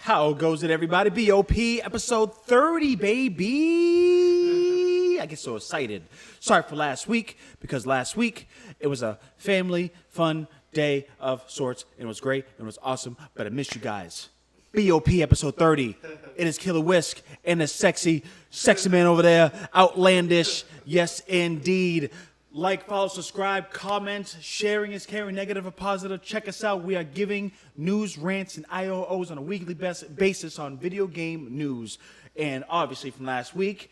How goes it, everybody? B.o.P. episode 30, baby. I get so excited. Sorry for last week, because last week it was a family fun day of sorts. And it was great, and it was awesome, but I missed you guys. B.o.P. episode 30. It is Killer Whisk and the sexy man over there. Outlandish. Yes, indeed. Like, follow, subscribe, comment. Sharing is caring, negative or positive. Check us out. We are giving news, rants, and IOOs on a weekly basis on video game news. And obviously from last week,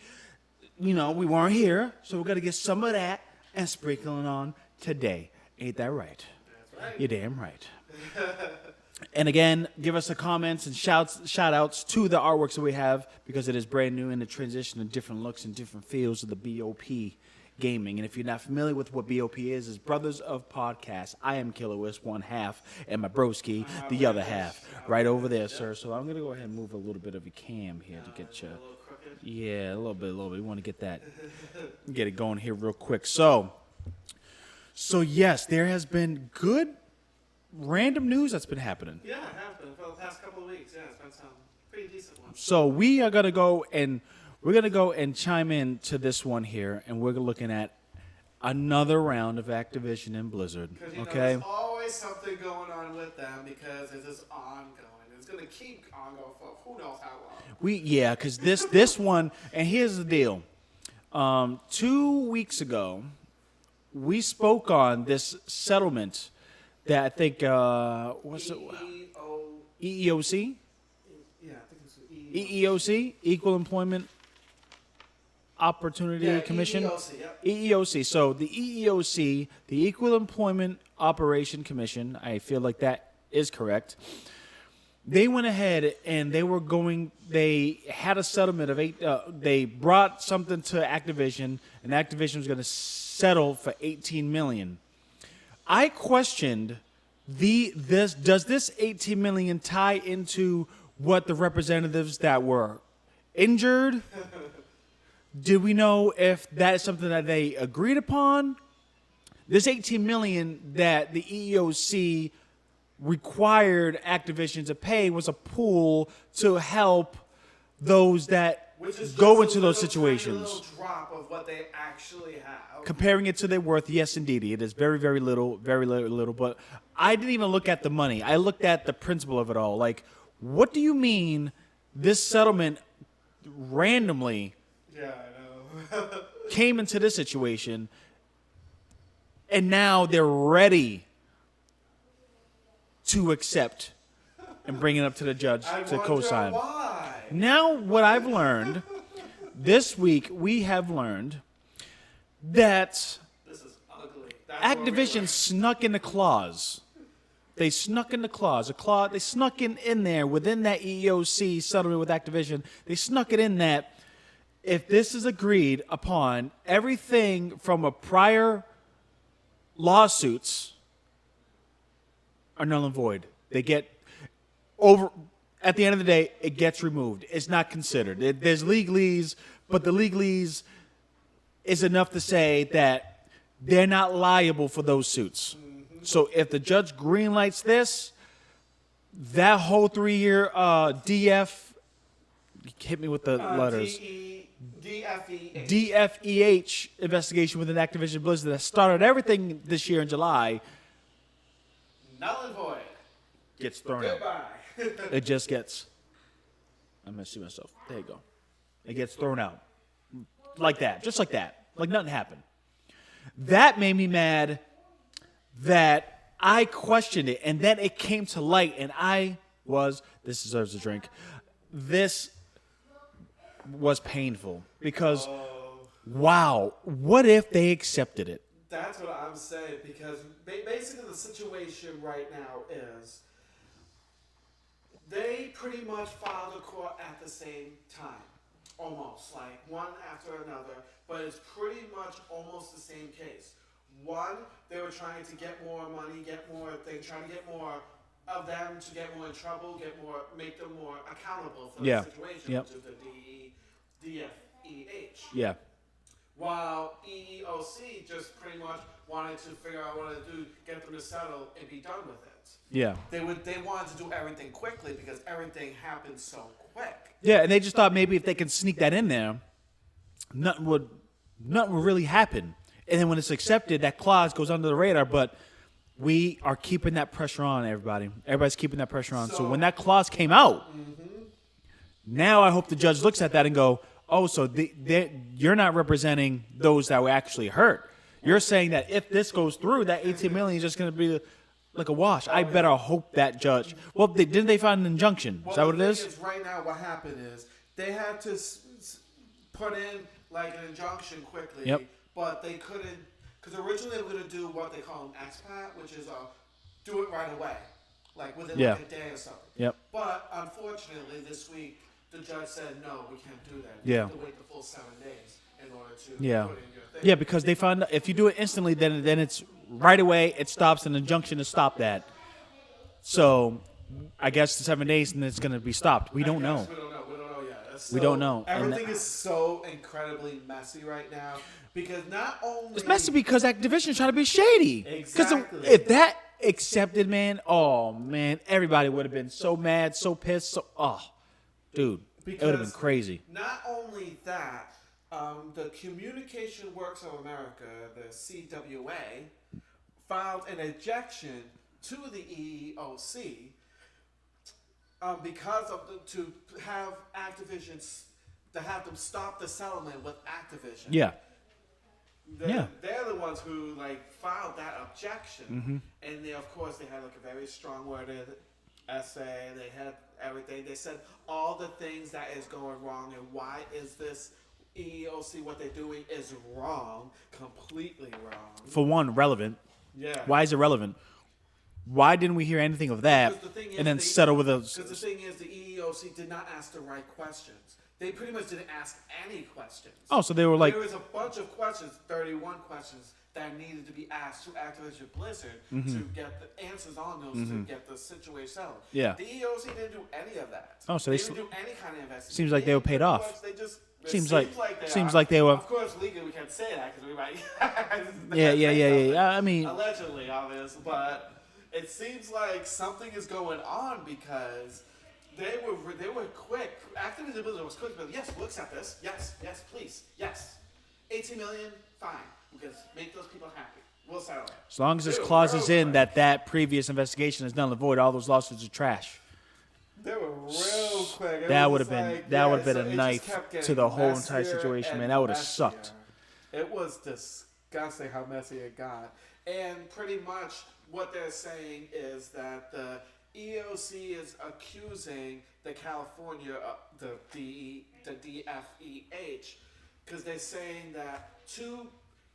we weren't here. So we're going to get some of that and sprinkling on today. Ain't that right? That's right. You're damn right. And again, give us the comments and shout outs to the artworks that we have, because it is brand new in the transition of different looks and different feels of the B.o.P. gaming. And if you're not familiar with what B.o.P. is Brothers of Podcast. I am Killer Whisk, one half, and my broski, the other half. Right over there, sir. So I'm going to go ahead and move a little bit of your cam here to get you. Yeah, a little bit. We want to get it going here real quick. So yes, there has been good random news that's been happening. Yeah, it has been for the past couple of weeks. Yeah, it's been some pretty decent ones. So we're gonna go and chime in to this one here, and we're looking at another round of Activision and Blizzard. Okay, there's always something going on with them, because it's just ongoing. It's gonna keep ongoing for who knows how long. Because this one, and here's the deal. 2 weeks ago, we spoke on this settlement that I think, what's it? EEOC? Yeah, I think it's EEOC? Equal Employment Opportunity Commission? EEOC, yep. EEOC. So the EEOC, the Equal Employment Operation Commission, I feel like that is correct. They went ahead and they had a settlement of they brought something to Activision, and Activision was going to settle for $18 million. I questioned does this $18 million tie into what the representatives that were injured? Did we know if that is something that they agreed upon? This $18 million that the EEOC required Activision to pay was a pool to help those that go into those situations. A little drop of what they actually have. Comparing it to their worth, yes, indeed, it is very, very little, but I didn't even look at the money. I looked at the principle of it all. Like, what do you mean this settlement randomly came into this situation, and now they're ready to accept and bring it up to the judge to co-sign? Why? Now, what I've learned this week, we have learned that This is ugly. Activision snuck in the clause. They snuck in the clause. They snuck in there within that EEOC settlement with Activision. They snuck it in that if this is agreed upon, everything from a prior lawsuits are null and void. They get over. At the end of the day, it gets removed. It's not considered. There's legalese, but the legalese is enough to say that they're not liable for those suits. Mm-hmm. So if the judge greenlights this, that whole 3-year DF, hit me with the letters. DFEH investigation within Activision Blizzard that started everything this year in July, null and void. Gets thrown out. Goodbye. It just gets, I'm going to see myself. There you go. It gets thrown out. Like that. Just like that. Like nothing happened. That made me mad that I questioned it, and then it came to light, and this deserves a drink. This was painful because, wow, what if they accepted it? That's what I'm saying, because basically the situation right now is they pretty much filed a court at the same time. Almost, like one after another, but it's pretty much almost the same case. One, they were trying to get more money, trying to get more of them to get more in trouble, make them more accountable for the situation, which is the DFEH. Yeah. while EEOC just pretty much wanted to figure out what to do, get them to settle, and be done with it. Yeah. They wanted to do everything quickly because everything happened so quick. Yeah, and they just thought maybe if they could sneak that in there, nothing would really happen. And then when it's accepted, that clause goes under the radar. But we are keeping that pressure on everybody. Everybody's keeping that pressure on. So when that clause came out, now I hope the judge looks at that and go, oh, so you're not representing those that were actually hurt. You're saying that if this goes through, that 18 million is just going to be like a wash. I better hope that judge. Well, didn't they find an injunction? Is that what it is? Right now, what happened is they had to put in like an injunction quickly, but they couldn't, because originally they were going to do what they call an expat, which is do it right away, like within like a day or something. Yep. But unfortunately, this week the judge said no, we can't do that. You have to wait the full 7 days in order to put in your thing. Yeah, because they found if you do it instantly, then it's right away. It stops an injunction to stop that. So I guess the 7 days and it's going to be stopped. We don't know. We don't know. We don't know yet. We don't know. Everything is so incredibly messy right now because not only it's messy because Activision trying to be shady. Exactly. Because if that accepted, man, everybody would have been so mad, so pissed, dude, it would have been crazy. Not only that, the Communication Works of America, the CWA, filed an objection to the EEOC because of to have them stop the settlement with Activision. Yeah. They're the ones who filed that objection, and they had like a very strong worded essay. They had everything. They said all the things that is going wrong and why is this EEOC what they're doing is wrong, completely wrong. For one, relevant. Yeah. Why is it relevant? Why didn't we hear anything of that and then settle with those? Because the thing is, the EEOC did not ask the right questions. They pretty much didn't ask any questions. Oh, so they were like... There was a bunch of questions, 31 questions, that needed to be asked to Activision Blizzard to get the answers on those to get the situation settled. Yeah. The EEOC didn't do any of that. Oh, so they didn't do any kind of investigation. Seems like they were paid off. They just... Seems like they were. Of course, legally we can't say that because we might. Yeah. I mean, allegedly, obvious, but it seems like something is going on because they were quick. Activision Blizzard was quick, but yes, we'll accept this. Yes, please, yes. 18 million, fine. We can make those people happy. We'll settle it. As long as this clause is in that previous investigation is null and void, all those lawsuits are trash. They were real quick. That would have been a knife to the whole entire situation, man. That would have sucked. It was disgusting how messy it got. And pretty much what they're saying is that the EOC is accusing the California, the DFEH, because they're saying that two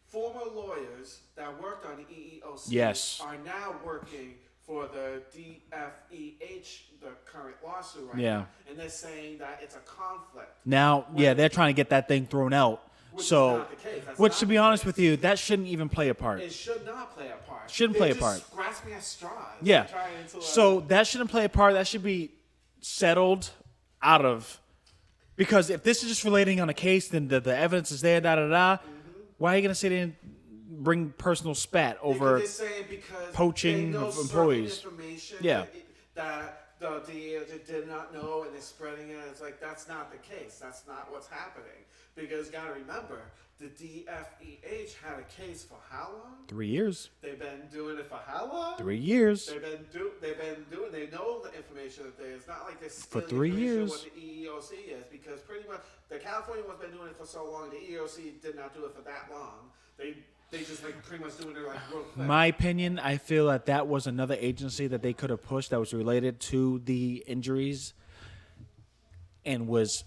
former lawyers that worked on the EEOC are now working for the DFEH, the current lawsuit right now. And they're saying that it's a conflict. Now, they're trying to get that thing thrown out. Which is not the case. Which, to be honest with you, that shouldn't even play a part. It should not play a part. Shouldn't play a part. Just grasping at straws. Yeah. So that shouldn't play a part. That should be settled out of... Because if this is just relating on a case, then the evidence is there, why are you going to sit in and bring personal spat over poaching of employees? That the DEA did not know and they're spreading it. It's like, that's not the case. That's not what's happening. Because you got to remember, the DFEH had a case for how long? 3 years. They've been doing it for how long? 3 years. They've been doing. They know the information that there. It's not like they're for stealing 3 years. What the EEOC is, because pretty much the California one's been doing it for so long. The EEOC did not do it for that long. They just pretty much doing it real quick. My opinion, I feel that was another agency that they could have pushed that was related to the injuries and was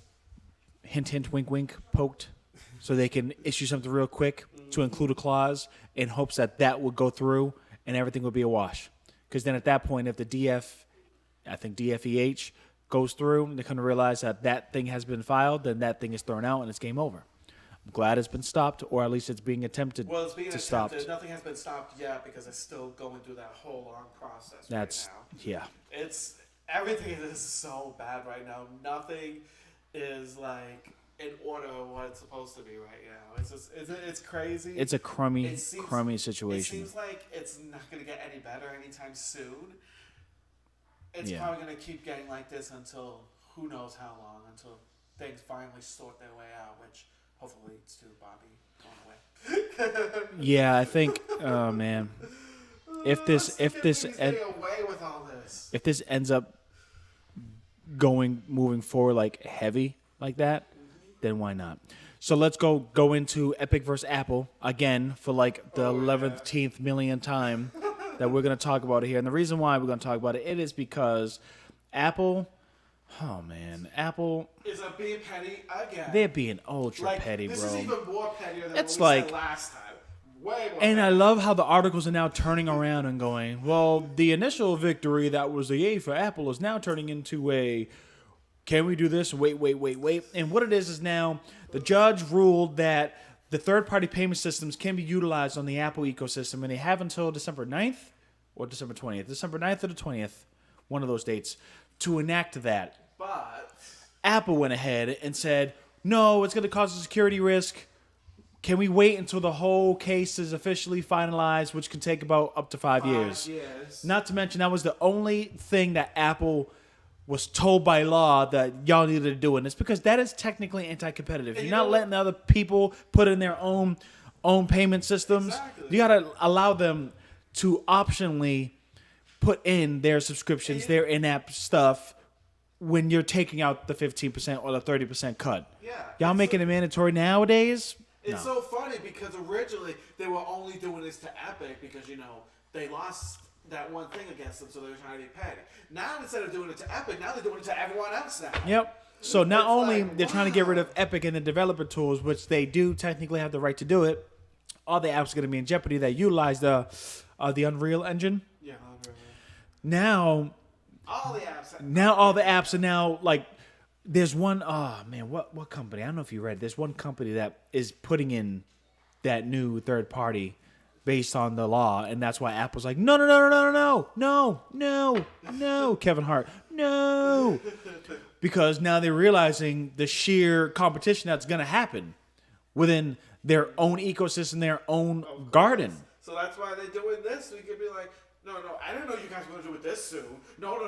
hint, wink, wink, poked so they can issue something real quick to include a clause in hopes that would go through and everything would be a wash. Because then at that point, if the DFEH goes through, they're going to realize that thing has been filed, then that thing is thrown out and it's game over. I'm glad it's been stopped, or at least it's being attempted to stop. Nothing has been stopped yet because it's still going through that whole long process Everything is so bad right now. Nothing is in order of what it's supposed to be right now. It's just, it's crazy. It's a crummy situation. It seems like it's not going to get any better anytime soon. It's Yeah. probably going to keep getting like this until who knows how long, until things finally sort their way out, which hopefully leads to Bobby going away. Yeah, I think. Oh man, if this getting away with all this. if this ends up moving forward like heavy like that, then why not? So let's go into Epic versus Apple again for like the 11th millionth time that we're going to talk about it here. And the reason why we're going to talk about it is because Apple, oh man, Apple is being petty again. They're being ultra petty, this bro. This is even more pettier than It's what we like, said last time. Way more and petty. I love how the articles are now turning around and going, well, the initial victory that was a yay for Apple is now turning into a, can we do this? Wait. And what it is now, the judge ruled that the third-party payment systems can be utilized on the Apple ecosystem, and they have until December 9th or December 20th. December 9th or the 20th, one of those dates, to enact that. But Apple went ahead and said, no, it's going to cause a security risk. Can we wait until the whole case is officially finalized, which can take about up to 5 years? Not to mention, that was the only thing that Apple was told by law that y'all needed to do. And it's because that is technically anti-competitive. You're not letting other people put in their own payment systems. Exactly. You got to allow them to optionally put in their subscriptions, their in-app stuff, when you're taking out the 15% or the 30% cut. Yeah. Y'all making it mandatory nowadays? It's so funny because originally they were only doing this to Epic because, they lost that one thing against them, so they were trying to be petty. Now, instead of doing it to Epic, now they're doing it to everyone else now. Yep. So not only like, they're trying to get rid of Epic and the developer tools, which they do technically have the right to do it, all the apps are going to be in jeopardy that utilize the Unreal Engine. Yeah. Now, all the apps. Now all the apps are now like, there's one, oh man, what company? I don't know if you read. There's one company that is putting in that new third party based on the law, and that's why Apple's like, no, Kevin Hart, no, because now they're realizing the sheer competition that's going to happen within their own ecosystem, their own garden. So that's why they're doing this. We could be like, no, I didn't know you guys were going to do it this soon. No.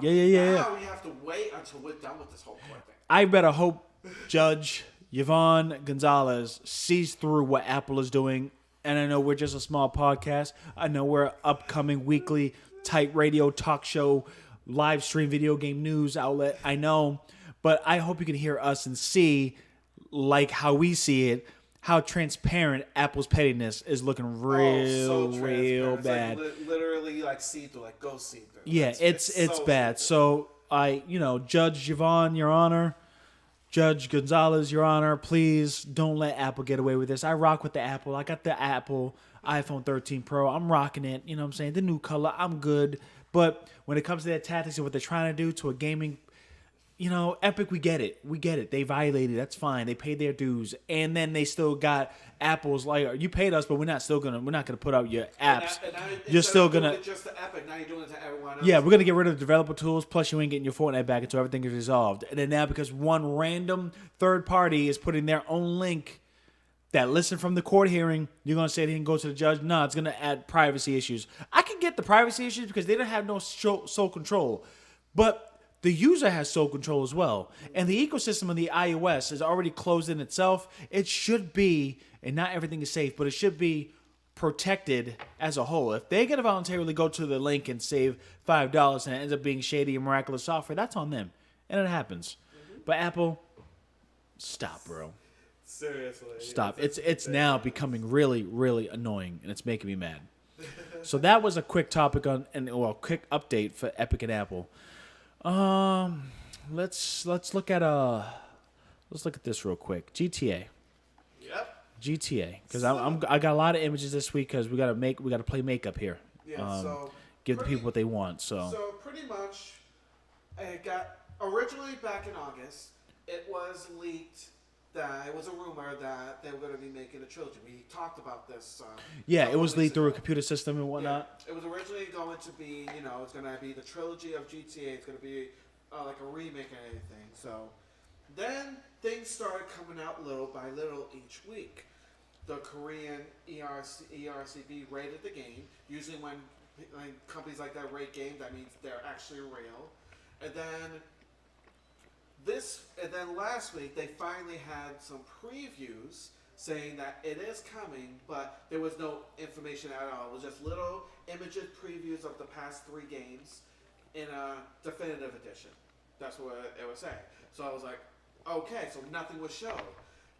Yeah. Now we have to wait until we're done with this whole court thing. I better hope Judge Yvonne Gonzalez sees through what Apple is doing. And I know we're just a small podcast. I know we're an upcoming weekly type radio talk show, live stream video game news outlet. I know. But I hope you can hear us and see, like how we see it, how transparent Apple's pettiness is looking real bad. Like, literally like see-through, like go see-through. Yeah, it's so bad. So Judge Yvonne, Your Honor, Judge Gonzalez, Your Honor, please don't let Apple get away with this. I rock with the Apple. I got the Apple iPhone 13 Pro. I'm rocking it. You know what I'm saying? The new color. I'm good. But when it comes to their tactics and what they're trying to do to a gaming, Epic, we get it. They violated. That's fine. They paid their dues. And then they still got Apple's like, you paid us, but we're not gonna put out your apps. And now, you're still gonna just to Epic. Now you're doing it to everyone else. Yeah, we're gonna get rid of the developer tools. Plus, you ain't getting your Fortnite back until everything is resolved. And then now, because one random third party is putting their own link that listened from the court hearing, you're gonna say they didn't go to the judge. No, it's gonna add privacy issues. I can get the privacy issues because they don't have no sole control, but the user has sole control as well. And the ecosystem of the iOS is already closed in itself. It should be, and not everything is safe, but it should be protected as a whole. If they gotta voluntarily go to the link and save $5 and it ends up being shady and miraculous software, that's on them. And it happens. But Apple, stop, bro. Seriously. Stop. It's now becoming really, really annoying, and it's making me mad. So that was a quick topic quick update for Epic and Apple. Let's look at this real quick. GTA. Yep. GTA, because I got a lot of images this week because we gotta play makeup here. Yeah. Give the people what they want. So pretty much, it got originally back in August. It was leaked that it was a rumor that they were going to be making a trilogy. We talked about this. It was leaked through a computer system and whatnot. Yeah. It was originally going to be, it's going to be the trilogy of GTA. It's going to be like a remake and anything. So Then things started coming out little by little each week. The Korean ERCB rated the game. Usually when companies like that rate games, that means they're actually real. And then last week they finally had some previews saying that it is coming, but there was no information at all. It was just little images, previews of the past 3 games in a definitive edition. That's what it was saying. So I was like, okay, so nothing was shown.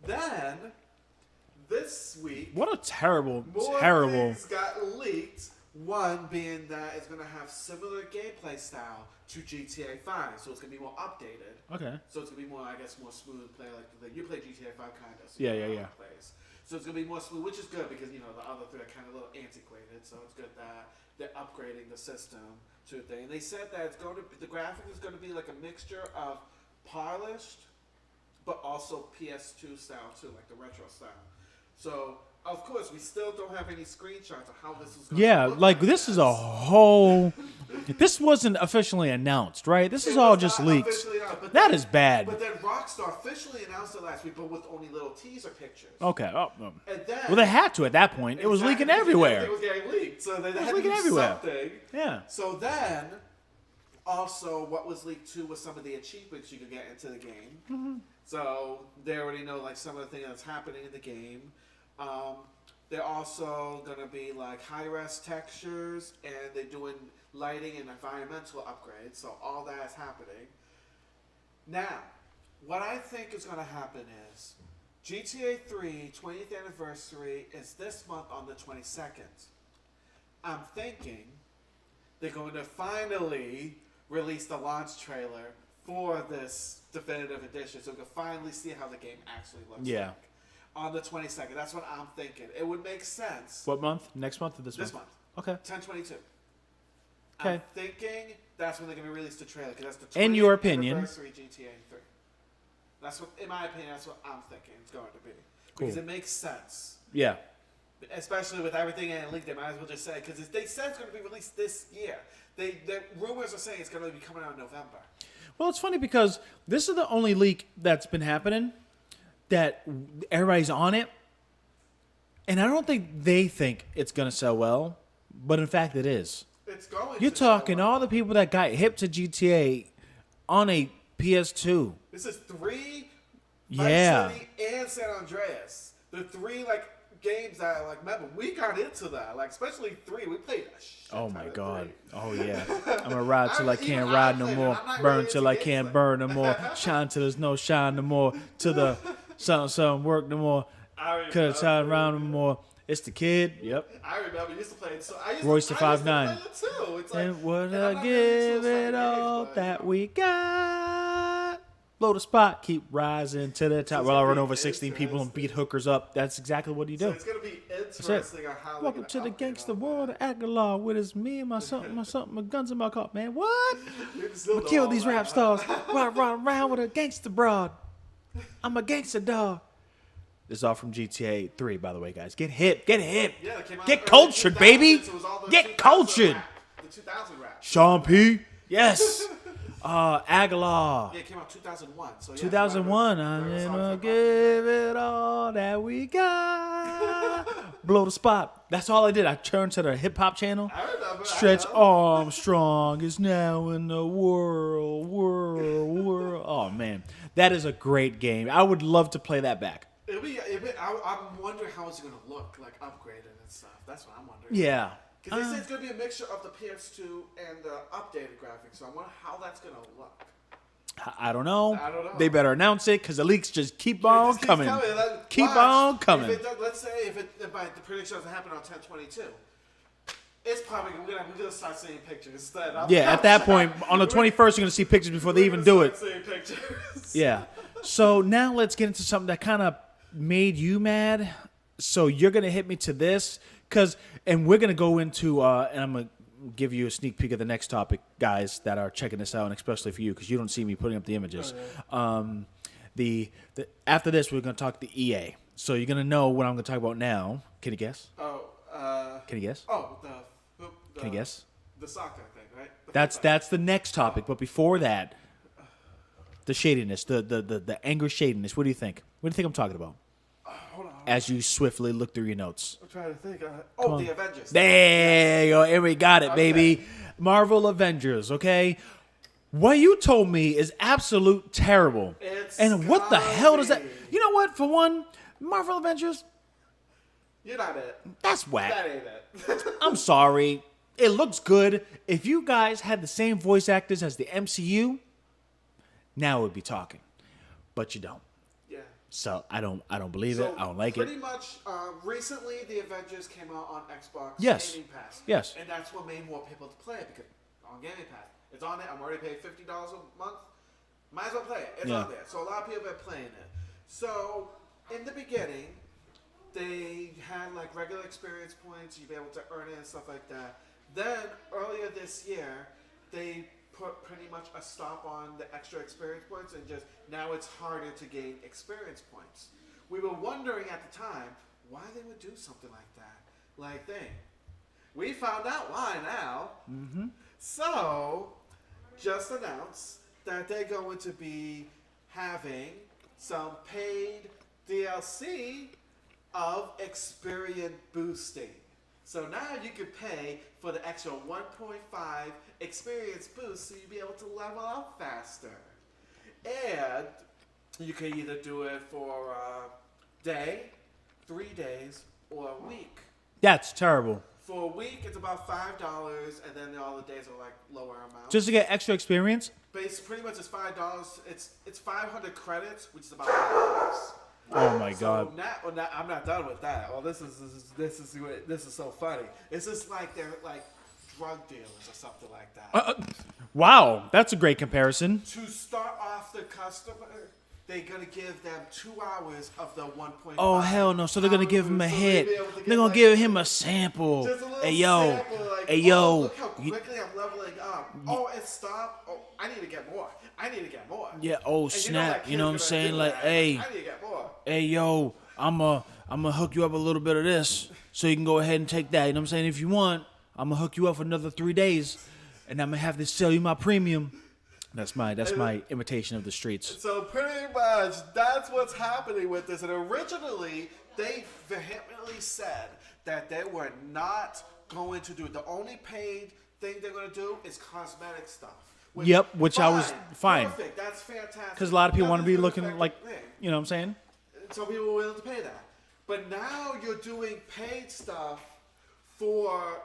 Then this week, What a terrible more things got leaked. One being that it's going to have similar gameplay style to GTA 5, so it's going to be more updated. Okay. So it's going to be more, I guess, more smooth play. Like you play GTA 5 kind of. So Yeah. Plays. So it's going to be more smooth, which is good because, the other 3 are kind of a little antiquated. So it's good that they're upgrading the system to a thing. And they said that the graphics is going to be like a mixture of polished, but also PS2 style too, like the retro style. So, of course, we still don't have any screenshots of how this is going to look. Like this is a whole. This wasn't officially announced, right? This is all just leaked. That is bad. But then Rockstar officially announced it last week, but with only little teaser pictures. Okay. And then, Well, they had to at that point. It was leaking everywhere. It was getting leaked, so they had to leaking do everywhere. something. Yeah. So then, also, what was leaked too was some of the achievements you could get into the game. Mm-hmm. So they already know like some of the things that's happening in the game. They're also gonna be like high-res textures, and they're doing lighting and environmental upgrades. So all that is happening. Now, what I think is gonna happen is GTA 3 20th anniversary is this month on the 22nd. I'm thinking they're going to finally release the launch trailer for this definitive edition, so we can finally see how the game actually looks like. On the 22nd. That's what I'm thinking. It would make sense. What month? Next month or this month? This month. Okay. 10/22. Okay. I'm thinking that's when they're going to release the trailer, because that's the 20th In your opinion. anniversary GTA 3. That's what, in my opinion, that's what I'm thinking it's going to be. Because it makes sense. Yeah. Especially with everything in leaked, they might as well just say, because they said it's going to be released this year. The rumors are saying it's going to be coming out in November. Well, it's funny because this is the only leak that's been happening that everybody's on it. And I don't think they think it's going to sell well, but in fact it is. It's going You're to talking sell well. all the people that got hip to GTA on a PS2. This is 3 Yeah. Vice City and San Andreas. The 3 games that remember we got into that, especially 3. We played a shit Oh ton my of God. 3. Oh yeah. I'm gonna ride till I Even can't I ride no played it. more. I'm not Burn really till into I games can't like- burn no more. Shine till there's no shine no more. To the something work no more. Could have tried around no more. It's the kid. Yep. I remember used to play it. So I used Royce to, the I used to 5'9". play it too. It's And would and I'm I not really give into those it games, all but, that we got? Blow the spot, keep rising to the top. it's Well, I gonna run be over 16 people and beat hookers up. That's exactly what you So do. it's gonna be it. interesting on how. Welcome to the gangster world of Aguilar with his me and my something, my guns in my car. Man, what? We kill these rap stars. Run around with a gangster broad. I'm a gangster dog. This is all from GTA 3, by the way, guys. Get hip. Get hip. Yeah, it came out Get early cultured, 2000s, baby. so it was all the Get 2000 cultured. rap, the 2000 rap. Sean P. Yes. Aguilar. Yeah, it came out 2001. So yeah, 2001. right, I'm right, gonna right. give it all that we got. Blow the spot. That's all I did. I turned to the hip hop channel. I remember. Stretch I know. Armstrong is now in the world. Oh man, that is a great game. I would love to play that back. I'm wondering how it's going to look, upgraded and stuff. That's what I'm wondering. Yeah. Because they said it's going to be a mixture of the PS2 and the updated graphics. So I wonder how that's going to look. I don't know. I don't know. They better announce it because the leaks just keep on It just keeps coming. Keep Watch. on coming. Let's say if the prediction doesn't happen on 10/22, it's probably we're gonna start seeing pictures instead. Yeah, at that point, on the 21st, you're going to see pictures before they even do it. Seeing pictures. Yeah. So now let's get into something that kind of made you mad. So you're going to hit me to this and we're going to go into, and I'm going to give you a sneak peek of the next topic, guys that are checking this out, and especially for you because you don't see me putting up the images. After this, we're going to talk to EA. So you're going to know what I'm going to talk about now. Can you guess? Can you guess? Can you guess? The soccer thing, right? That's the next topic. But before that, the shadiness, the angry shadiness. What do you think? What do you think I'm talking about? Hold on. As you swiftly look through your notes. I'm trying to think. The Avengers. There you go. And we got it, baby. Marvel Avengers, okay? What you told me is absolute terrible. And what the hell does that... You know what? For one, Marvel Avengers... You're not it. That's whack. That ain't it. I'm sorry. It looks good. If you guys had the same voice actors as the MCU, now we'd be talking. But you don't. Yeah. So I don't believe it. I don't like it. Pretty much, recently the Avengers came out on Xbox Yes. Gaming Pass. Yes. And that's what made more people to play it because on Gaming Pass. It's on there. I'm already paying $50 a month. Might as well play it. It's on there. So a lot of people have been playing it. So in the beginning, they had like regular experience points. You'd be able to earn it and stuff like that. Then earlier this year, they put pretty much a stop on the extra experience points and just now it's harder to gain experience points. We were wondering at the time why they would do something like that. We found out why now. Mm-hmm. So, just announced that they're going to be having some paid DLC of experience boosting. So now you can pay for the extra 1.5 experience boost so you'll be able to level up faster. And you can either do it for a day, 3 days, or a week. That's terrible. For a week, it's about $5, and then all the days are like lower amounts. Just to get extra experience? Pretty much it's $5. It's 500 credits, which is about $5. Oh my god! Now, I'm not done with that. Oh, this is so funny. It's just like they're like drug dealers or something like that. Wow, that's a great comparison. To start off the customer, they're gonna give them 2 hours of the 1.5. Oh hell no! So they're gonna give him a hit. They're gonna like, give him a sample. Just a little Hey yo, sample, like, hey yo. Look how quickly I'm leveling up. Oh, it stopped. Oh, I need to get more. I need to get more. Yeah. Oh And snap! You You know what I'm saying? Like, that. hey, I need to get more. hey yo, I'ma hook you up a little bit of this, so you can go ahead and take that. You know what I'm saying? If you want, I'm gonna hook you up for another 3 days, and I'm gonna have to sell you my premium. That's my imitation of the streets. So pretty much that's what's happening with this. And originally they vehemently said that they were not going to do it. The only paid thing they're going to do is cosmetic stuff. Yep, which I was fine. Perfect. That's fantastic. Because a lot of people want to be Nothing's looking gonna like, affect the thing. you know what I'm saying? Some people were willing to pay that. But now you're doing paid stuff for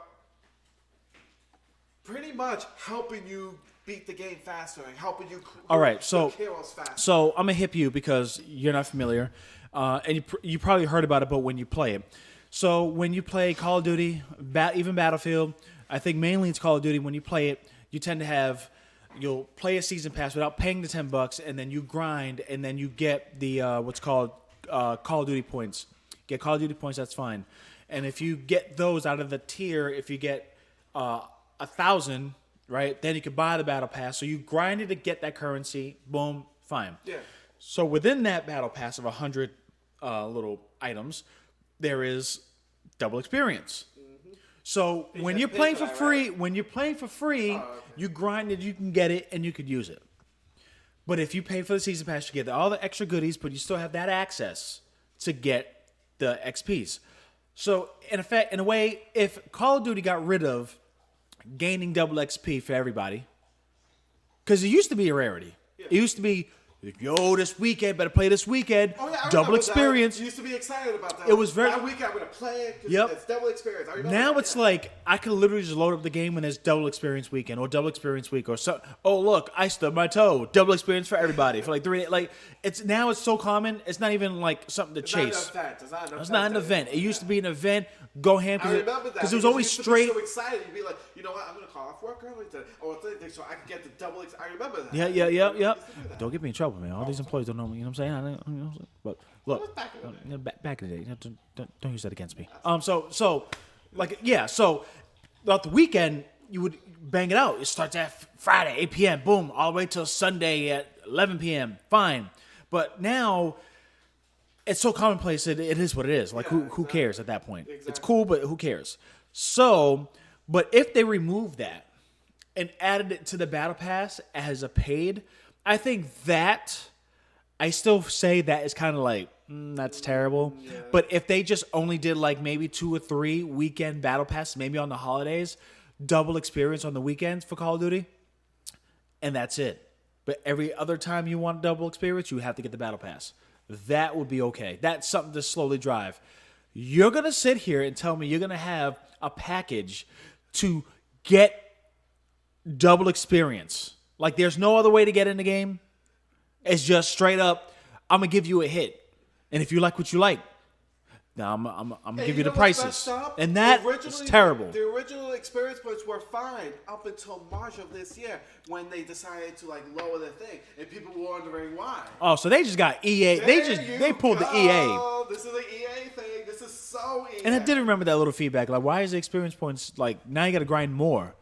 pretty much helping you beat the game faster and helping you All right, so heroes faster. So I'm gonna hip you because you're not familiar, and you probably heard about it, but when you play it, so when you play Call of Duty, even Battlefield, I think mainly it's Call of Duty. When you play it, you tend to you'll play a season pass without paying the $10, and then you grind, and then you get the what's called Call of Duty points. Get Call of Duty points, that's fine. And if you get those out of the tier, if you get 1,000. Right, then you can buy the battle pass. So you grind it to get that currency. Boom, fine. Yeah. So within that battle pass of 100 little items, there is double experience. Mm-hmm. So when you're playing for free, you grind it, you can get it, and you could use it. But if you pay for the season pass, you get all the extra goodies, but you still have that access to get the XPs. So in effect, in a way, if Call of Duty got rid of gaining double XP for everybody, because it used to be a rarity. Yeah. It used to be, yo, this weekend, better play this weekend. Oh, yeah, double experience. You used to be excited about that. It was very. That weekend I'm going to play it because Yep. it's double experience. I remember Now that, it's like, I can literally just load up the game when there's double experience weekend or double experience week or so. Oh, look, I stubbed my toe. Double experience for everybody. For like 3 days. Like, it's so common, it's not even like something to chase. It's not an event. It used to be an event. Go ham I remember that because it was always you straight. Be so excited, you'd be like, you know what? I'm gonna call off work early so I can get the double. I remember that. Yeah. Don't get me in trouble, man. All these employees don't know me. You know what I'm saying? But look, back in the day, don't use that against me. So throughout the weekend, you would bang it out. It starts at Friday, 8 p.m. Boom, all the way till Sunday at 11 p.m. Fine, but now. It's so commonplace. It is what it is. Like, who cares at that point? Exactly. It's cool, but who cares? So, but if they remove that and added it to the Battle Pass as a paid, I think that I still say that is kind of like that's terrible. Yeah. But if they just only did like maybe 2 or 3 weekend battle passes, maybe on the holidays, double experience on the weekends for Call of Duty, and that's it. But every other time you want double experience, you have to get the battle pass. That would be okay. That's something to slowly drive. You're going to sit here and tell me you're going to have a package to get double experience. Like there's no other way to get in the game. It's just straight up, I'm going to give you a hit. And if you like what you like, now I'm going to give you the prices. And that is terrible. The original experience points were fine up until March of this year when they decided to like lower the thing. And people were wondering why. Oh, so they just got EA. They pulled the EA. This is the EA thing. This is so EA. And I did remember that little feedback. Like, why is the experience points like now you got to grind more?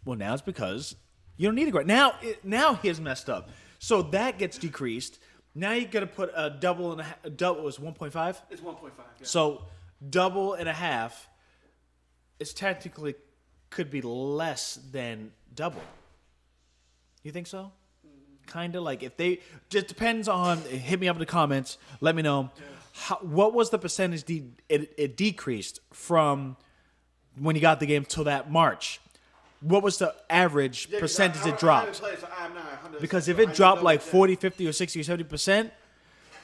Well, now it's because you don't need to grind. Now here's messed up. So that gets decreased. Now you got to put a double and a double was 1.5. It's 1.5. Yeah. So double and a half is technically could be less than double. You think so? Kind of like if they just depends on. Hit me up in the comments. Let me know what was the percentage it decreased from when you got the game till that March. What was the average percentage it dropped? Because if it dropped like 40, 50, or 60 or 70%,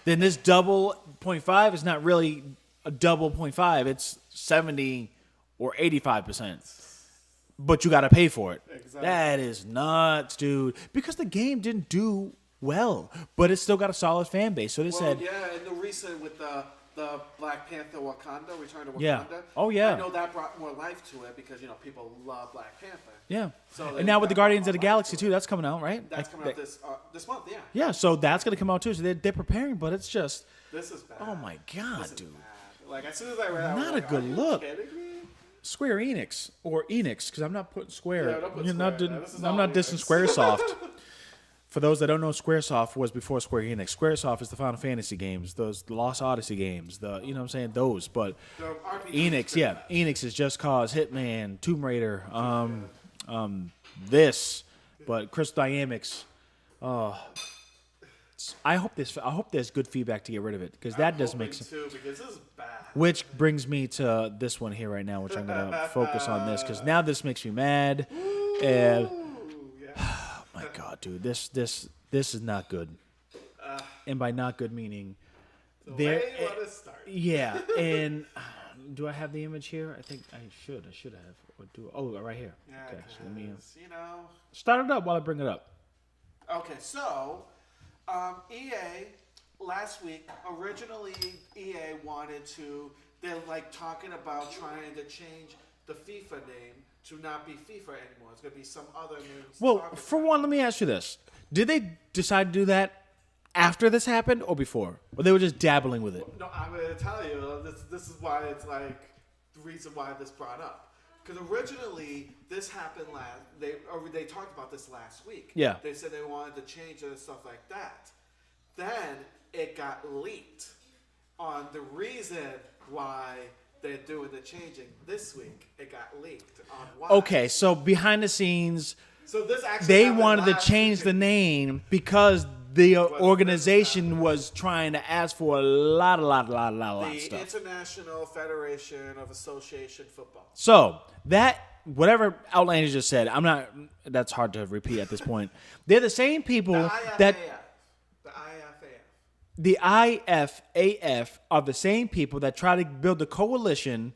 then this double 0.5 is not really a double 0.5. It's 70 or 85%. But you got to pay for it. Exactly. That is nuts, dude. Because the game didn't do well, but it still got a solid fan base. So they said... Yeah, and the recent with the Black Panther Wakanda, Return to Wakanda. Yeah. Oh, yeah. I know that brought more life to it because, people love Black Panther. Yeah. So and now with the Guardians of the Galaxy, too, that's coming out, right? That's coming out this month, yeah. Yeah, so that's going to come out, too. So they're preparing, but it's just... This is bad. Oh, my God, dude. Bad. Like, as soon as I read that, not a good look. Square Enix, or Enix, because I'm not putting Square. Yeah, don't put I'm not Square. dissing Squaresoft. For those that don't know, Squaresoft was before Square Enix. Squaresoft is the Final Fantasy games, the Lost Odyssey games, those. But Enix, yeah, Enix is Just Cause, Hitman, Tomb Raider, this, but Crystal Dynamics. I hope there's good feedback to get rid of it because that does make sense. Because this is bad. Which brings me to this one here right now, which I'm gonna focus on this because now this makes me mad. And oh my God, dude, this is not good. And by not good meaning, yeah. And do I have the image here? I think I should. I should have. Oh, right here. Yeah, okay, so let me start it up while I bring it up. Okay, so EA last week originally EA wanted to. They're like talking about trying to change the FIFA name to not be FIFA anymore. It's going to be some other name. Well, for one, let me ask you this. Did they decide to do that after this happened or before? Or they were just dabbling with it? No, I'm going to tell you. This is why it's like the reason why this brought up. Because originally, this happened they talked about this last week. Yeah. They said they wanted to change it and stuff like that. Then it got leaked on the reason why they're doing the changing this week. It got leaked on why. Okay, so behind the scenes, so this actually they wanted to change the name because the organization was trying to ask for a lot of stuff. The International Federation of Association Football. So that whatever Outlander just said, that's hard to repeat at this point. They're the same people The IFAF are the same people that try to build a coalition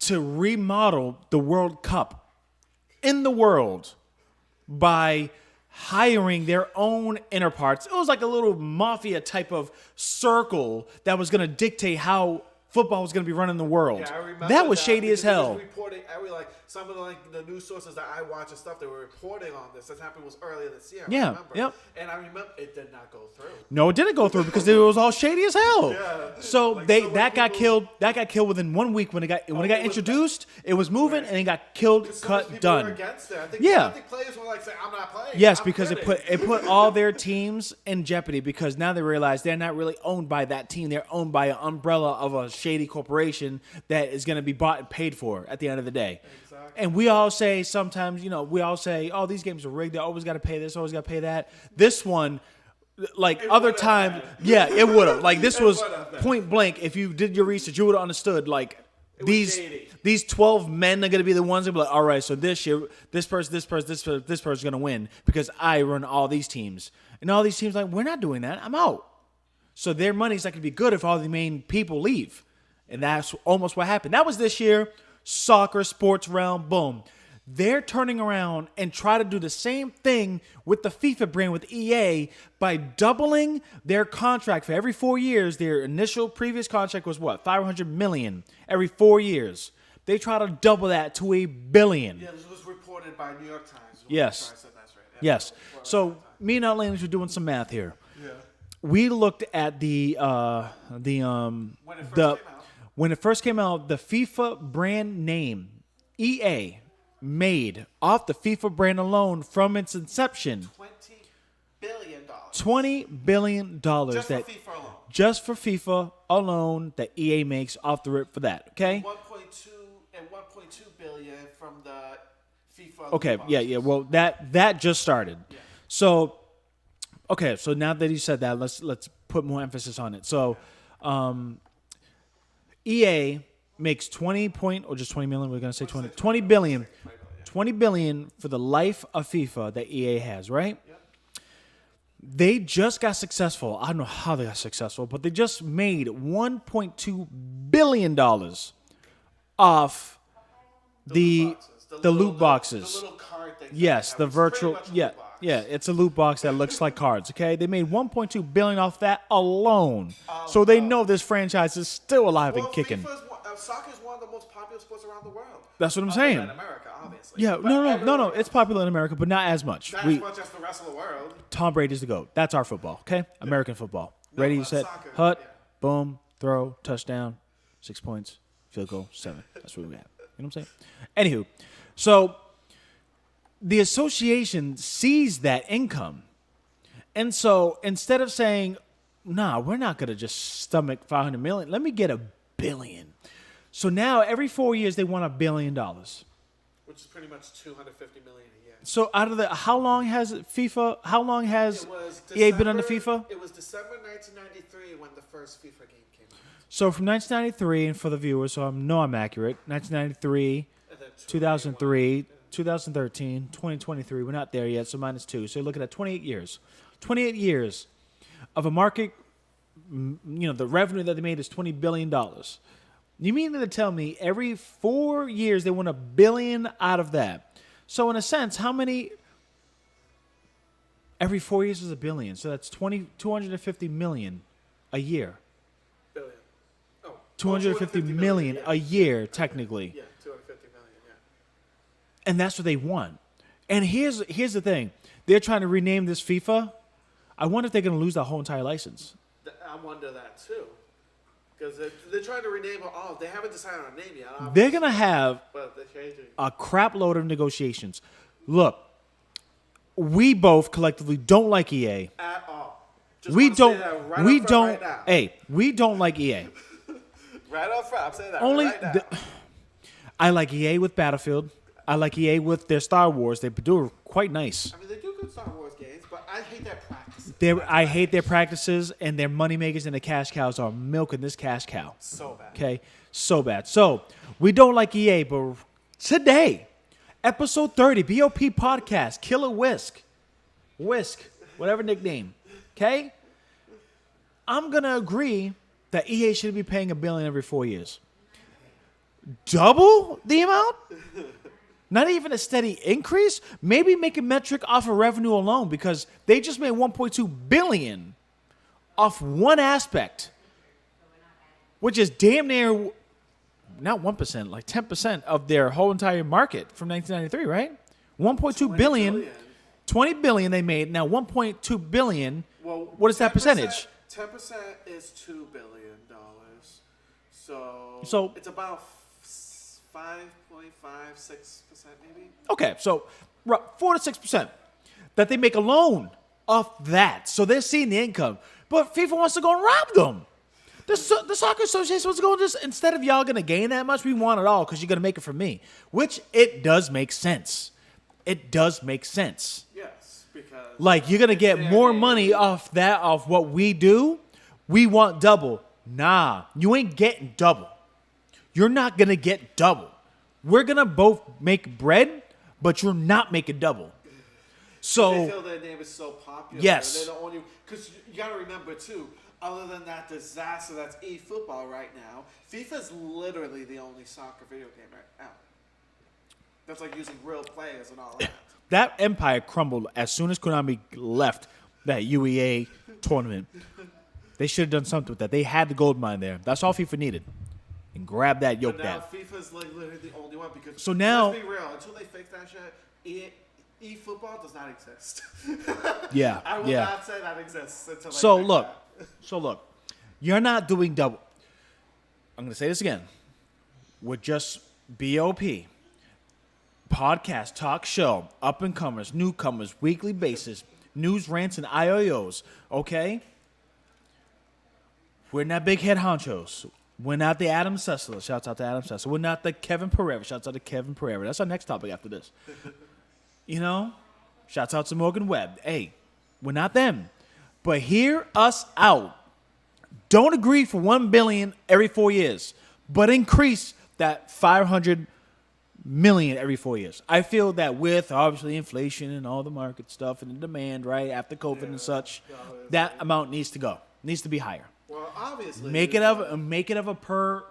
to remodel the World Cup in the world by hiring their own inner parts. It was like a little mafia type of circle that was going to dictate how football was going to be running the world. Yeah, I remember that was shady as hell. Reporting, some of the news sources that I watch and stuff, they were reporting on this. This happened was earlier this year. Yeah, I remember. Yep. And I remember it did not go through. No, it didn't go through because it was all shady as hell. Yeah. So that got killed. That got killed within 1 week when it got introduced. It was moving and it got killed, cut, done. Were against it. I think players were like saying, "I'm not playing." Yes, because it put all their teams in jeopardy because now they realize they're not really owned by that team. They're owned by an umbrella of a shady corporation that is going to be bought and paid for at the end of the day. Exactly. And we all say sometimes, we all say, oh, these games are rigged. They always got to pay this, always got to pay that. This one, like other times, yeah, it would have. Like this was point blank. If you did your research, you would have understood. Like these 12 men are going to be the ones that be like, all right, so this year, this person's going to win because I run all these teams. And all these teams like, we're not doing that. I'm out. So their money's not going to be good if all the main people leave. And that's almost what happened. That was this year. Soccer, sports realm, boom. They're turning around and try to do the same thing with the FIFA brand with EA by doubling their contract for every 4 years. Their initial previous contract was what? $500 million every 4 years. They try to double that to $1 billion. Yeah, this was reported by New York Times. Yes. I said that's right. Yeah. Yes. So me and Outlanders were doing some math here. Yeah. We looked at when it first came out, the FIFA brand name, EA, made off the FIFA brand alone from its inception $20 billion. $20 billion Just for FIFA alone. that EA makes off the rip for that. Okay. 1.2 billion from the FIFA. Okay. Yeah. Well, that just started. Yeah. So, okay. So now that you said that, let's put more emphasis on it. So, EA makes 20 million. We're going to say 20 billion. 20 billion for the life of FIFA that EA has, right? Yep. They just got successful. I don't know how they got successful, but they just made $1.2 billion off the loot boxes. The little card thing. Yes, the virtual. Yeah, it's a loot box that looks like cards. Okay, they made $1.2 billion off that alone. So they know this franchise is still alive and kicking. Soccer is one of the most popular sports around the world. That's what I'm saying. In America, obviously. Yeah, no. It's popular in America, but not as much. Not as much as the rest of the world. Tom Brady's the GOAT. That's our football, okay? American football. Ready, set, soccer, hut, boom, throw, touchdown, 6 points, field goal, 7. That's what we have. You know what I'm saying? Anywho, so the association sees that income. And so instead of saying, nah, we're not going to just stomach $500 million, let me get $1 billion. So now every 4 years they want $1 billion. Which is pretty much $250 million a year. So out of how long has EA been under FIFA? It was December 1993 when the first FIFA game came out. So from 1993, and for the viewers, so I'm accurate, 1993, 2003, 2013, 2023, we're not there yet, so -2. So you're looking at 28 years. 28 years of a market, the revenue that they made is $20 billion. You mean to tell me every 4 years they want $1 billion out of that? So in a sense, how many? Every 4 years is $1 billion. So that's $250 million a year. Billion. Oh, $250 million a year, technically. Yeah, $250 million. Yeah. And that's what they want. And here's the thing: they're trying to rename this FIFA. I wonder if they're going to lose that whole entire license. I wonder that too. Because they're trying to rename it. Oh, they haven't decided on a name yet. They're going to have they're a crap load of negotiations. Look, we both collectively don't like EA. At all. We don't. Right hey, we don't like EA. Right up front. I'm saying that Only right now. I like EA with Battlefield. I like EA with their Star Wars. They do quite nice. I mean, they do good Star Wars games, but I hate their practice. I hate their practices, and their moneymakers and the cash cows are milking this cash cow. So bad. Okay? So bad. So, we don't like EA, but today, episode 30, B.o.P podcast, Killer Whisk, whatever nickname, okay? I'm going to agree that EA should be paying $1 billion every 4 years. Double the amount? Not even a steady increase? Maybe make a metric off of revenue alone, because they just made $1.2 billion off one aspect, which is damn near, not 1%, like 10% of their whole entire market from 1993, right? 1.2 billion, 20 billion they made. Now 1.2 billion, well, what is that percentage? 10% is $2 billion. So it's about 5.56% maybe. Okay, so 4 to 6% that they make alone off that. So they're seeing the income. But FIFA wants to go and rob them. The soccer association was going just instead of y'all gonna gain that much, we want it all because you're gonna make it for me, which it does make sense. It does make sense. Yes, because Like you're gonna get more money off what we do. We want double. Nah, you ain't getting double. You're not gonna get double. We're gonna both make bread, but you're not making double. So they feel their name is so popular. Yes. They're the only, because you got to remember too. Other than that disaster that's eFootball right now, FIFA is literally the only soccer video game right now. That's like using real players and all that. that empire crumbled as soon as Konami left that UEA tournament. They should have done something with that. They had the gold mine there. That's all FIFA needed. And grab that, yoke But now that. FIFA's like literally the only one because So now- let's be real, until they fix that shit, eFootball does not exist. Yeah, I will yeah. not say that exists until So they fix look, that. you're not doing double. I'm gonna say this again. We're just B.o.P. Podcast, talk show, up and comers, newcomers, weekly basis, news, rants, and IOs. Okay, we're not big head honchos. We're not the Adam Sessler. Shouts out to Adam Sessler. We're not the Kevin Pereira. Shouts out to Kevin Pereira. That's our next topic after this. You know, shouts out to Morgan Webb. Hey, we're not them, but hear us out. Don't agree for $1 billion every 4 years, but increase that $500 million every 4 years. I feel that with obviously inflation and all the market stuff and the demand, right after COVID and such, that amount needs to go. Needs to be higher. Well, obviously, Make it of a per.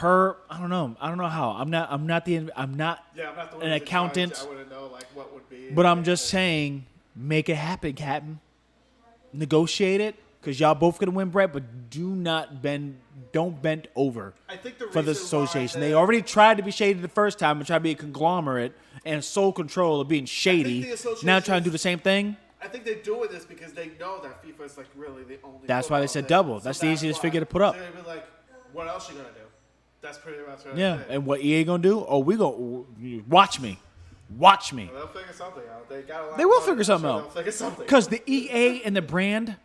I don't know how. I'm not Yeah, I'm not the one an who's in accountant. charge. I wouldn't know like what would be. But I'm just saying, make it happen, Captain. Negotiate it, because y'all both gonna win bread, but don't bend over I think the for this reason why association. They already tried to be shady the first time and tried to be a conglomerate and sole control of being shady. the association Now trying to do the same thing. I think they're doing this because they know that FIFA is like really the only. That's why they football said thing. double. So That's the easiest why. figure to put up. So they'd be like, what else you gonna do? That's pretty much what Yeah, it is. and what EA gonna do? Oh, we go watch me. They'll figure something out. They got a lot They of will money. figure something I'm out. sure they'll figure something. Because the EA and the brand,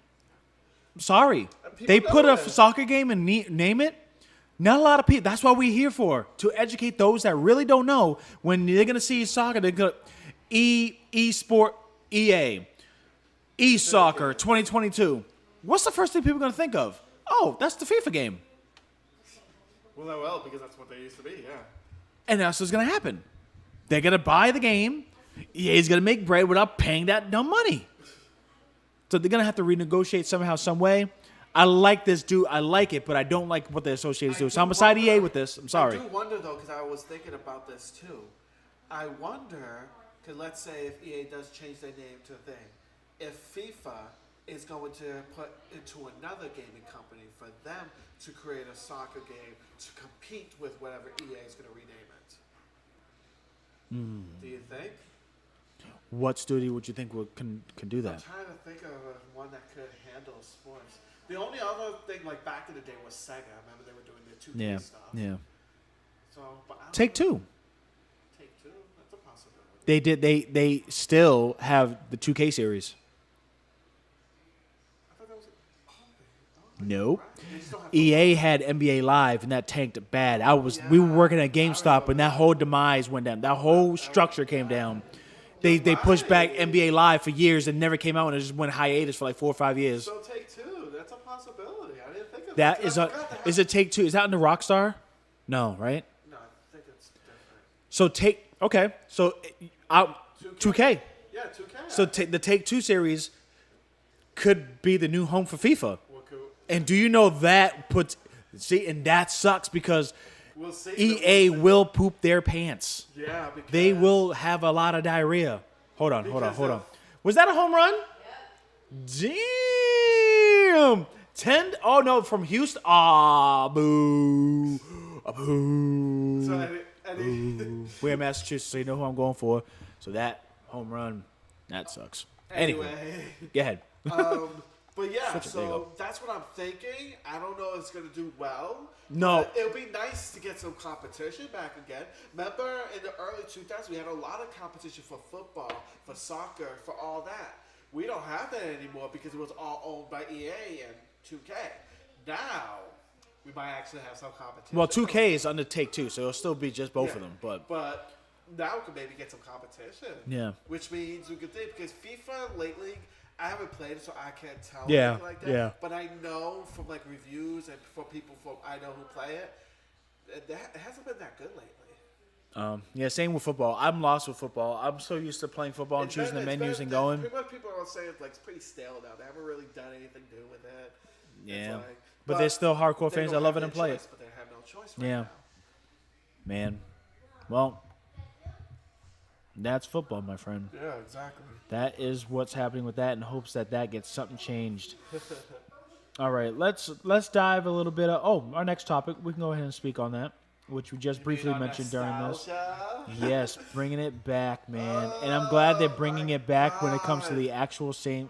sorry, People they put know a it. soccer game and name it. Not a lot of people. That's what we're here for, to educate those that really don't know. When they're gonna see soccer, they're gonna e-sport EA, e-soccer 2022. What's the first thing people are gonna think of? Oh, that's the FIFA game, Well, they will because that's what they used to be. Yeah. and that's what's gonna happen. They're gonna buy the game. EA's gonna make bread without paying that dumb money. So they're gonna have to renegotiate somehow, some way. I like this, dude. I like it, but I don't like what the associations do. So I'm beside EA with this. I'm sorry. I do wonder though, because I was thinking about this too. I wonder, because let's say if EA does change their name to a thing, if FIFA is going to put into another gaming company for them to create a soccer game to compete with whatever EA is going to rename it. Do you think? What studio would you think can do I'm that? trying to think of one that could handle sports. The only other thing, like back in the day, was Sega. I remember they were doing their 2K Yeah, stuff. yeah. So, but I don't Take know. Two. Take Two. That's a possibility. They still have the 2K series. I thought that was. Nope. They still have EA had NBA Live, and that tanked bad. We were working at GameStop, and that whole demise went down. That whole structure came down. They pushed back NBA Live for years and never came out, and it just went hiatus for like 4 or 5 years. So Take Two. That's a possibility. I didn't think of That that. is I a forgot that is it Take Two? Is that under Rockstar? No, right? No, I think it's different. So So 2K. Yeah, 2K. So the Take Two series could be the new home for FIFA. Well, cool. And do you know that and that sucks because We'll see. EA will poop their pants. Yeah, because They will have a lot of diarrhea. Hold on. Because of- Was that a home run? Damn. 10. Oh no, from Houston. Ah, boo. Boo. So, any, We're in Massachusetts, so you know who I'm going for. So that home run, that sucks. Anyway, go ahead. But yeah, Such a big so that's what I'm thinking. I don't know if it's going to do well. No. But it'll be nice to get some competition back again. Remember in the early 2000s, we had a lot of competition for football, for soccer, for all that. We don't have that anymore because it was all owned by EA and 2K. Now, we might actually have some competition. Well, 2K is under Take-Two, so it'll still be just both of them. But now we could maybe get some competition. Yeah. Which means we could think, because FIFA lately, I haven't played it, so I can't tell Yeah, anything like that. yeah. But I know from like reviews and from people I know who play it, it hasn't been that good lately. Yeah, same with football. I'm lost with football. I'm so used to playing football and choosing the menus and going. Pretty much people are saying it's pretty stale now. They haven't really done anything new with it. Yeah. But there's still hardcore fans that love it and play it. But they have no choice right now. Man. Well, that's football, my friend. Yeah, exactly. That is what's happening with that in hopes that gets something changed. All right, let's dive a little bit. Our next topic. We can go ahead and speak on that, which we just briefly mentioned during this. Yes, bringing it back, man. And I'm glad they're bringing it back when it comes to the actual same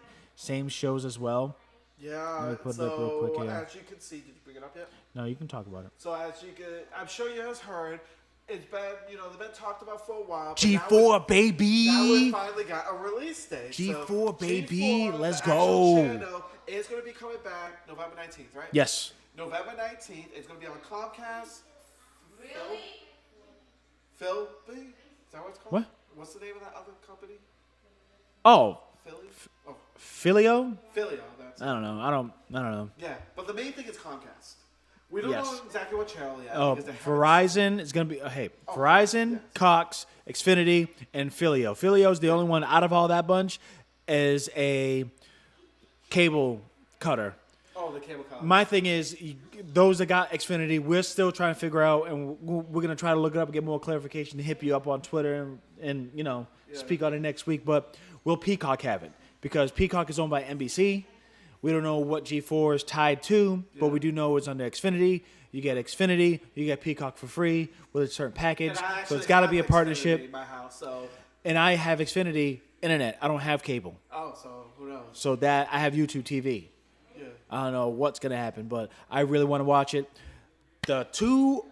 shows as well. Yeah, Let me put it up real quick here. As you can see, did you bring it up yet? No, you can talk about it. So as you can, I'm sure you guys heard, it's been, they've been talked about for a while. G4, baby! Now we finally got a release date. G4, baby, G4, let's the actual go. channel is going to be coming back November 19th, right? Yes. November 19th. It's going to be on Comcast. Really? Phil? Is that what it's called? What? What's the name of that other company? Oh, Philly? Oh, Filio? Philio. That's I don't know. I don't know. Yeah, but the main thing is Comcast. We don't Yes. know exactly what channel yet. Oh, because they haven't- Verizon is going to be, Verizon, yes. Cox, Xfinity, and Filio. Filio is the only one out of all that bunch is a cable cutter. Oh, the cable company. My thing is, those that got Xfinity, we're still trying to figure out, and we're going to try to look it up and get more clarification to hit you up on Twitter and speak on it next week. But will Peacock have it? Because Peacock is owned by NBC. We don't know what G4 is tied to, but we do know it's under Xfinity. You get Xfinity, you get Peacock for free with a certain package. So it's got to be a partnership. In my house, so. And I have Xfinity internet. I don't have cable. Oh, so who knows? So that I have YouTube TV. Yeah. I don't know what's going to happen, but I really want to watch it. The two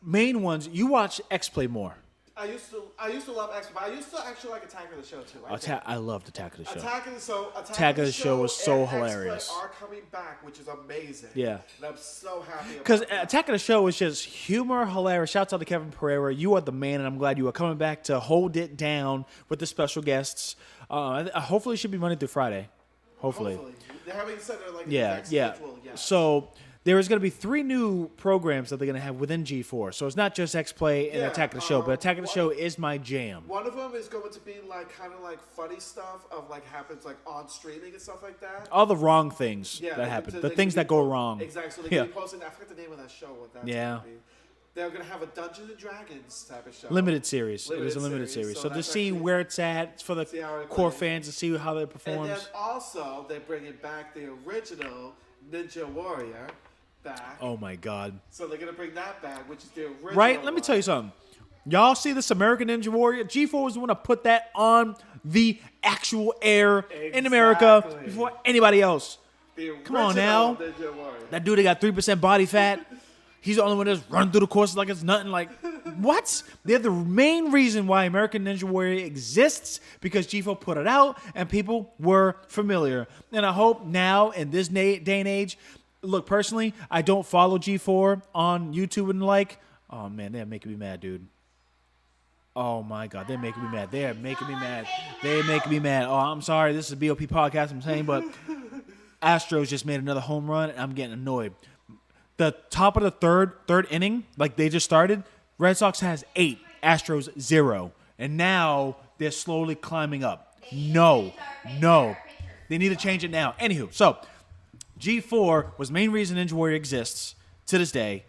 main ones, you watch X-Play more. I used to love X, but I used to actually like Attack of the Show too. I loved Attack of the Show. Attack of the Show was so and hilarious. X-Play are coming back, which is amazing. Yeah. And I'm so happy Because about that. Attack of the Show was just humor, hilarious. Shouts out to Kevin Pereira. You are the man, and I'm glad you are coming back to hold it down with the special guests. Hopefully it should be Monday through Friday. Hopefully. They haven't said they're Yeah. schedule yet. So there is going to be 3 new programs that they're going to have within G4. So it's not just X-Play and Yeah, Attack of the Show, but Attack of the Show is my jam. One of them is going to be kind of funny stuff of happens on streaming and stuff like that. All the wrong things Yeah, that happen. so The they things could that be go wrong. Exactly. So they Yeah. can be posting. I forget the name of that show. What that's Yeah. gonna be. They're gonna have a Dungeons and Dragons type of show. Limited series. It is a limited series. So that's just see actually- where it's at. It's for the See how it core plays. fans to see how it And performs. then also they're bringing back the original Ninja Warrior back. Oh my God. So they're gonna bring that back, which is the original. Right? Let me tell you something. Y'all see this American Ninja Warrior? G4 was the one to put that on the actual air in America Exactly. before anybody else. The Come on now. original Ninja Warrior. That dude that got 3% body fat. He's the only one that's running through the courses like it's nothing. Like, what? They're the main reason why American Ninja Warrior exists, because G4 put it out and people were familiar. And I hope now in this day and age, look, personally, I don't follow G4 on YouTube and oh man, they're making me mad, dude. Oh my God, they're making me mad. They're making me mad. They're making me mad. Oh, I'm sorry. This is a B.o.P podcast, I'm saying, but Astros just made another home run and I'm getting annoyed. The top of the third inning, they just started, Red Sox has 8, Astros 0. And now they're slowly climbing up. No. They need to change it now. Anywho, so G4 was the main reason Ninja Warrior exists to this day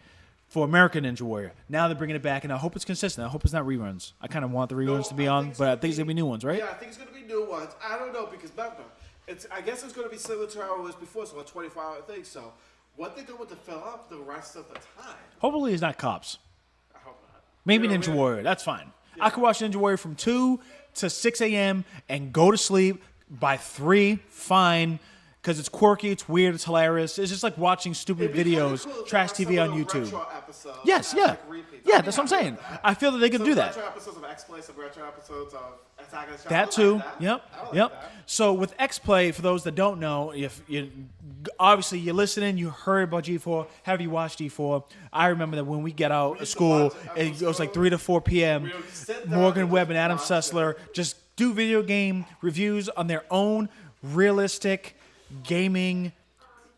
for American Ninja Warrior. Now they're bringing it back, and I hope it's consistent. I hope it's not reruns. I kind of want the reruns to be on, but I think it's going to be new ones, right? Yeah, I think it's going to be new ones. I don't know, because remember, I guess it's going to be similar to how it was before, so a 24-hour thing. So what they do with to fill up the rest of the time? Hopefully it's not cops. I hope not. Maybe Ninja Warrior. That's fine. I could watch Ninja Warrior from 2 to 6 a.m. and go to sleep by 3. Fine. because it's quirky, it's weird, it's hilarious. It's just like watching stupid It'd be kinda videos, cool if trash there were TV some on little YouTube. retro episodes Yes, as, yeah. like, repeats. Yeah, I'd be that's what I'm happy saying. with that. I feel that they could Some do that. retro episodes of X-Play, some retro episodes of Attack on the Show. That I too. like that. Yep. I like Yep. that. So with X-Play, for those that don't know, if you obviously you're listening, you heard about G4. Have you watched G4? I remember that when we get out of used to school, watch it it goes like 3 to 4 p.m. We would sit down Morgan and Webb and just Adam watch Sessler just do video game reviews on their own realistic gaming.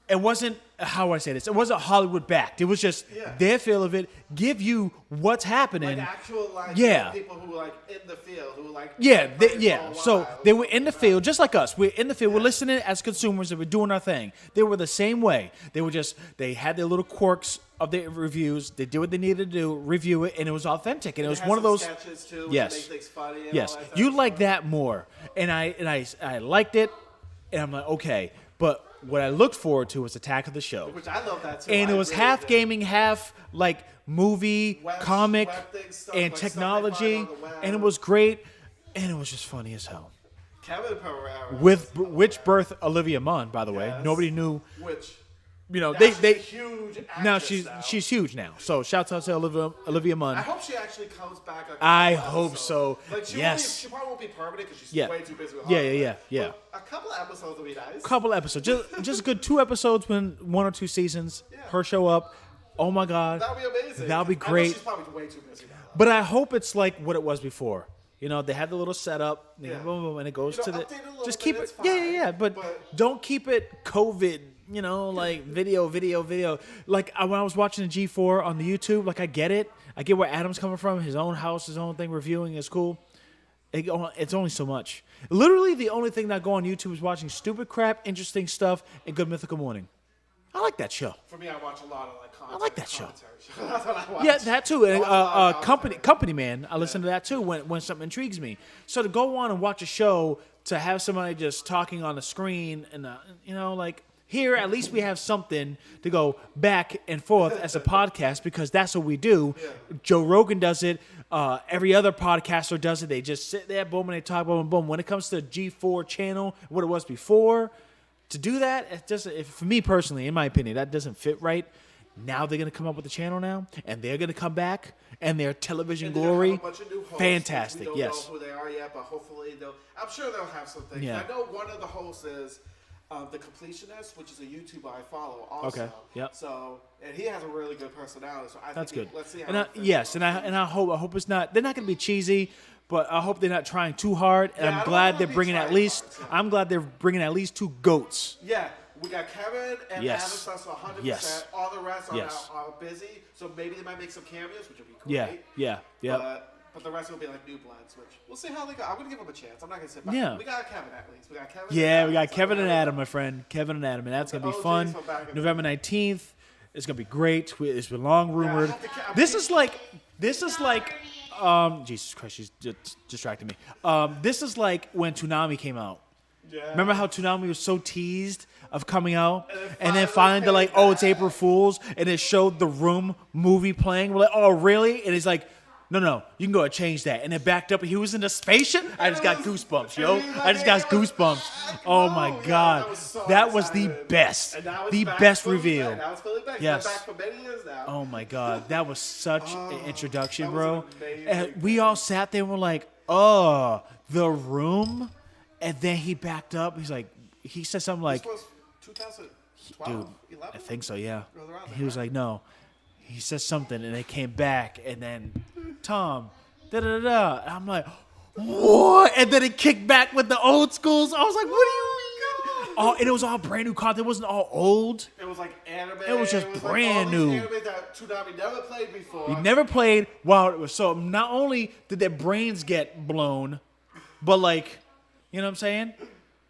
It wasn't, how would I say this? It wasn't Hollywood backed. It was just their feel of it. Give you what's happening. Like actual, like, Yeah. people who were, like, in the field, who, like, Yeah, played for a So while. they were in the field, just like us. We're in the field. We're listening as consumers, and we're doing our thing. They were the same way. They had their little quirks of their reviews. They did what they needed to do, review it, and it was authentic. And it was Had one of some those. sketches too, Yes. which make things funny and Yes, all that you type of like stuff. that more, and I liked it, and I'm like, okay. But what I looked forward to was Attack of the Show, Which I love that too. and it I was really half did. gaming, half like movie, comic, web things, stuff, and like stuff they technology, find on the web. and it was great, and it was just funny as hell. Kevin Pereira. With which birth Olivia Munn, by the way. Yes. Nobody knew. Which You know, now they she's they a huge now actress she's huge now. So shouts out to Olivia Munn. I hope she actually comes back. A I couple hope episodes. so. Like she Yes. won't be, she probably won't be permanent because she's Yeah. way too busy with Yeah, Hollywood. yeah. But a couple of episodes would be nice. Couple episodes, just good 2 episodes, when 1 or 2 seasons. Her show up. Oh my God, That would be amazing. That'll be I know great. she's probably way too busy now. But I hope it's like what it was before. You know, they had the little setup, Yeah. boom, boom, and it goes You know, to the. update it a little Just bit, keep it's it, yeah, fine, yeah. But don't keep it COVID. You know, like video. Like when I was watching the G4 on the YouTube, like I get it. I get where Adam's coming from. His own house, his own thing, reviewing is cool. It's only so much. Literally, the only thing that I go on YouTube is watching stupid crap, interesting stuff, and Good Mythical Morning. I like that show. For me, I watch a lot of like content. like that show. commentary shows. That's what I watch. Yeah, that too. And I watch Company Man, I listen to that too when something intrigues me. So to go on and watch a show, to have somebody just talking on the screen, and you know, like here at least we have something to go back and forth as a podcast, because that's what we do. Joe Rogan does it. Every other podcaster does it. They just sit there, boom, and they talk, boom, boom. When it comes to the G4 channel, what it was before, to do that, it doesn't. For me personally, in my opinion, that doesn't fit right. Now they're gonna come up with the channel now, and they're gonna come back, and their television And they're gonna glory, have a bunch of new hosts, fantastic. which we don't Yes, know who they are yet, but hopefully I'm sure they'll have some things. Yeah. I know one of the hosts is the Completionist, which is a YouTuber I follow also. Okay, yep. So, and he has a really good personality. So I that's think good. Let's see how And it fits. yes, and I hope it's not. They're not gonna be cheesy, but I hope they're not trying too hard. And Yeah, I I'm don't glad want they're them to be bringing at trying least. hard, so. I'm glad they're bringing at least 2 goats. Yeah, we got Kevin and Yes. Adam Sessler 100%. Yes. All the rest are, Yes. are busy, so maybe they might make some cameos, which would be great. Yeah. But the rest will be like new bloods, which we'll see how they go. I'm gonna give them a chance. I'm not gonna sit back. Yeah. We got Kevin at least. We got Kevin. Yeah, we got so Kevin and there we Adam, go. my friend. Kevin and Adam, and that's gonna be OGs fun. from back in the November 19th. It's gonna be great. It's been long rumored. have to- I'm This is like. Jesus Christ, she's just distracting me. This is like when Toonami came out. Yeah. Remember how Toonami was so teased of coming out, and then finally finally they're like, came "Oh, it's April Fools," and it showed the Room movie playing. We're like, "Oh, really?" And he's like, "No, you can go and change that." And it backed up, and he was in the spaceship. I just got goosebumps, yo. I just got goosebumps. Oh my Oh, yeah, God, that was so that was the excited. best, And now it's the back best fully reveal. back. Now it's fully back. Yes. It's been back for many years now. Oh my God, that was such an introduction, that was bro. an amazing And we all sat there and were like, "Oh, the Room," and then he backed up. He's like, he said something like, This was 2012, "Dude, 11? I think so, yeah." It was around there, He was right? like, "No," he said something, and they came back, and then Tom, da da da da. And I'm like, "What?" And then it kicked back with the old schools. I was like, "What do you mean?" Oh, and it was all brand new content. It wasn't all old. It was like anime. It was just like brand all new. these anime that Toonami never played before. We never played while it was so. Not only did their brains get blown, but like, you know what I'm saying?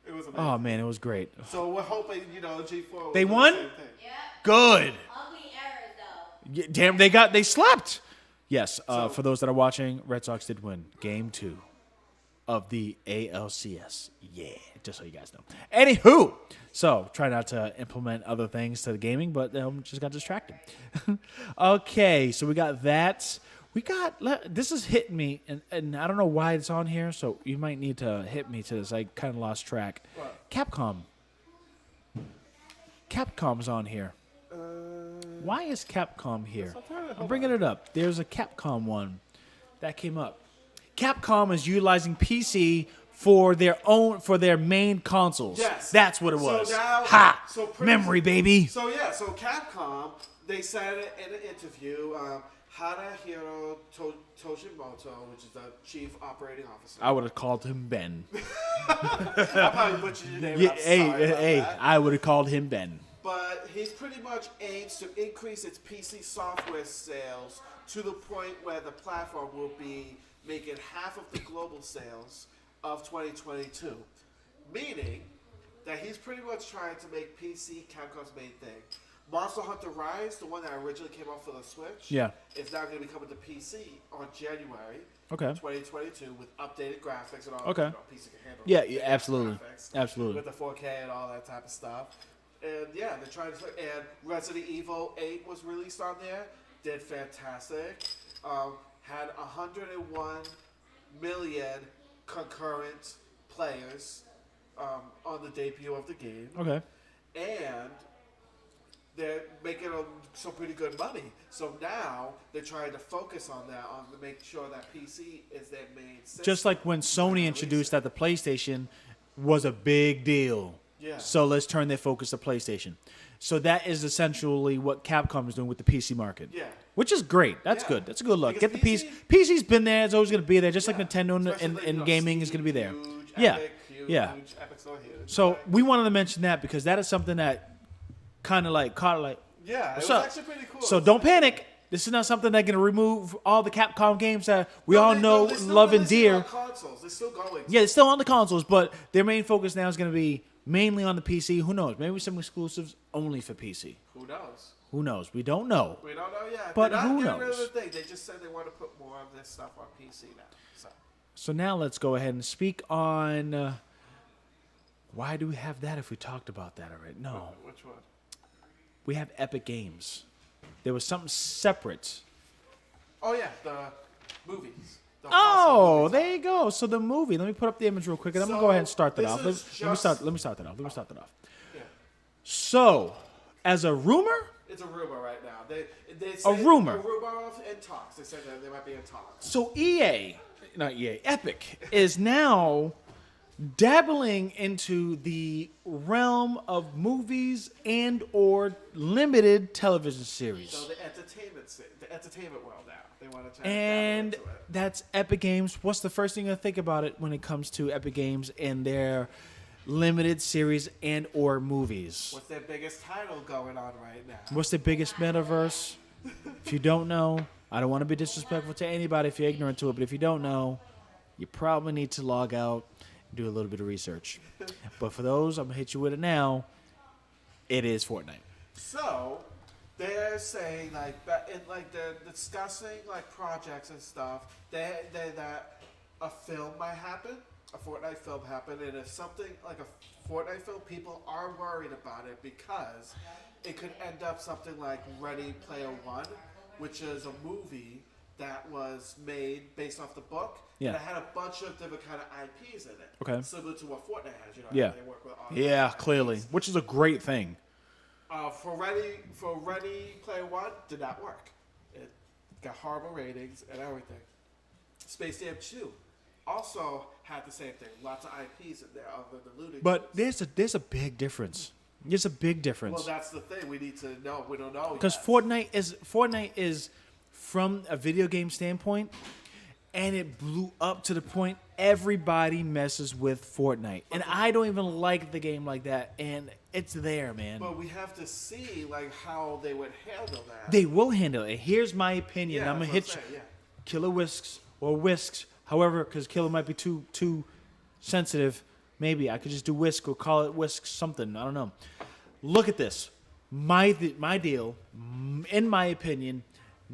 It was amazing. Oh man, it was great. So we're hoping, G4 will They do the won? same thing. Yep. Good. Ugly errors though. Yeah, damn, they slept. Yes, for those that are watching, Red Sox did win Game 2 of the ALCS. Yeah, just so you guys know. Anywho, so try not to implement other things to the gaming, but just got distracted. Okay, so we got that. This is hitting me, and I don't know why it's on here, so you might need to hit me to this. I kind of lost track. What? Capcom. Capcom's on here. Why is Capcom here? I'm bringing it up. There's a Capcom one that came up. Capcom is utilizing PC for their main consoles. Yes. That's what it was. So now, Ha! so Memory, baby. So Capcom, they said it in an interview. Hadahiro Toshimoto, which is the chief operating officer. I would have called him Ben. I probably butchered your name. Yeah, I'm sorry about that. I would have called him Ben. But he pretty much aims to increase its PC software sales to the point where the platform will be making half of the global sales of 2022. Meaning that he's pretty much trying to make PC Capcom's main thing. Monster Hunter Rise, the one that originally came out for the Switch, Yeah. is now going to be coming to PC on January Okay. 2022 with updated graphics and all. Okay. PC can handle Yeah, big absolutely. graphics Absolutely. with the 4K and all that type of stuff. And yeah, they're trying to. And Resident Evil 8 was released on there. Did fantastic. Had 101 million concurrent players on the debut of the game. Okay. And they're making some pretty good money. So now they're trying to focus on that, to make sure that PC is their main system. Just like when Sony introduced that the PlayStation was a big deal. Yeah. So let's turn their focus to PlayStation. So that is essentially what Capcom is doing with the PC market. Yeah. Which is great. That's Yeah. good. That's a good look. Because Get the PC. PC's been there. It's always going to be there. Just like Yeah. Nintendo Especially and, like, and gaming is going to be there. Huge, Yeah. Epic, huge, Yeah. Epic's so huge. So we wanted to mention that because that is something that kind of like caught like. Yeah, it What's was up? actually pretty cool. So don't panic. This is not something that's going to remove all the Capcom games that we No, all they- know, they're still love, and releasing dear. on consoles. They're still going. Yeah, it's still on the consoles, but their main focus now is going to be mainly on the PC. Who knows? Maybe some exclusives only for PC. Who knows? Who knows? We don't know. We don't know yet. But They're not who getting rid knows? of the thing. They just said they want to put more of this stuff on PC now. So now let's go ahead and speak on why do we have that if we talked about that already? No. Which one? We have Epic Games. There was something separate. Oh yeah, the movies. The Oh, movies. there you go. So the movie. Let me put up the image real quick, and I'm gonna So, go ahead and start that this off. is Let me just- start. Let me start that off. Yeah. So, as a rumor, It's a rumor right now. They say rumor. A rumor in talks. They said that they might be in talks. so Epic is now dabbling into the realm of movies and or limited television series. So the entertainment world now. They want to try And to dabble into it. that's Epic Games. What's the first thing you think about it when it comes to Epic Games and their limited series and or movies? What's their biggest title going on right now? What's the biggest metaverse? If you don't know, I don't want to be disrespectful to anybody if you're ignorant to it, but if you don't know, you probably need to log out and do a little bit of research. But for those, I'm going to hit you with it now. It is Fortnite. So they're saying they're discussing like projects and stuff. That a film might happen, a Fortnite film happen, and if something like a Fortnite film, people are worried about it because it could end up something like Ready Player One, which is a movie that was made based off the book. Yeah. And it had a bunch of different kind of IPs in it. Okay. Similar to what Fortnite has, Yeah. They work with all Yeah, the clearly, IPs. which is a great thing. For Ready Player One, did not work. It got horrible ratings and everything. Space Jam 2 also had the same thing. Lots of IPs in there other than Looney Tunes. But there's a big difference. There's a big difference. Well, that's the thing. We need to know. We don't know Because yet. Fortnite is from a video game standpoint, and it blew up to the point everybody messes with Fortnite, and I don't even like the game like that, and it's there, man. But we have to see like how they would handle that. They will handle it. Here's my opinion. Yeah, I'm gonna that's hit what I'm saying, Killer Whisks or Whisks, however, because Killer might be too sensitive. Maybe I could just do Whisk or call it Whisk something. I don't know. Look at this. My deal, in my opinion,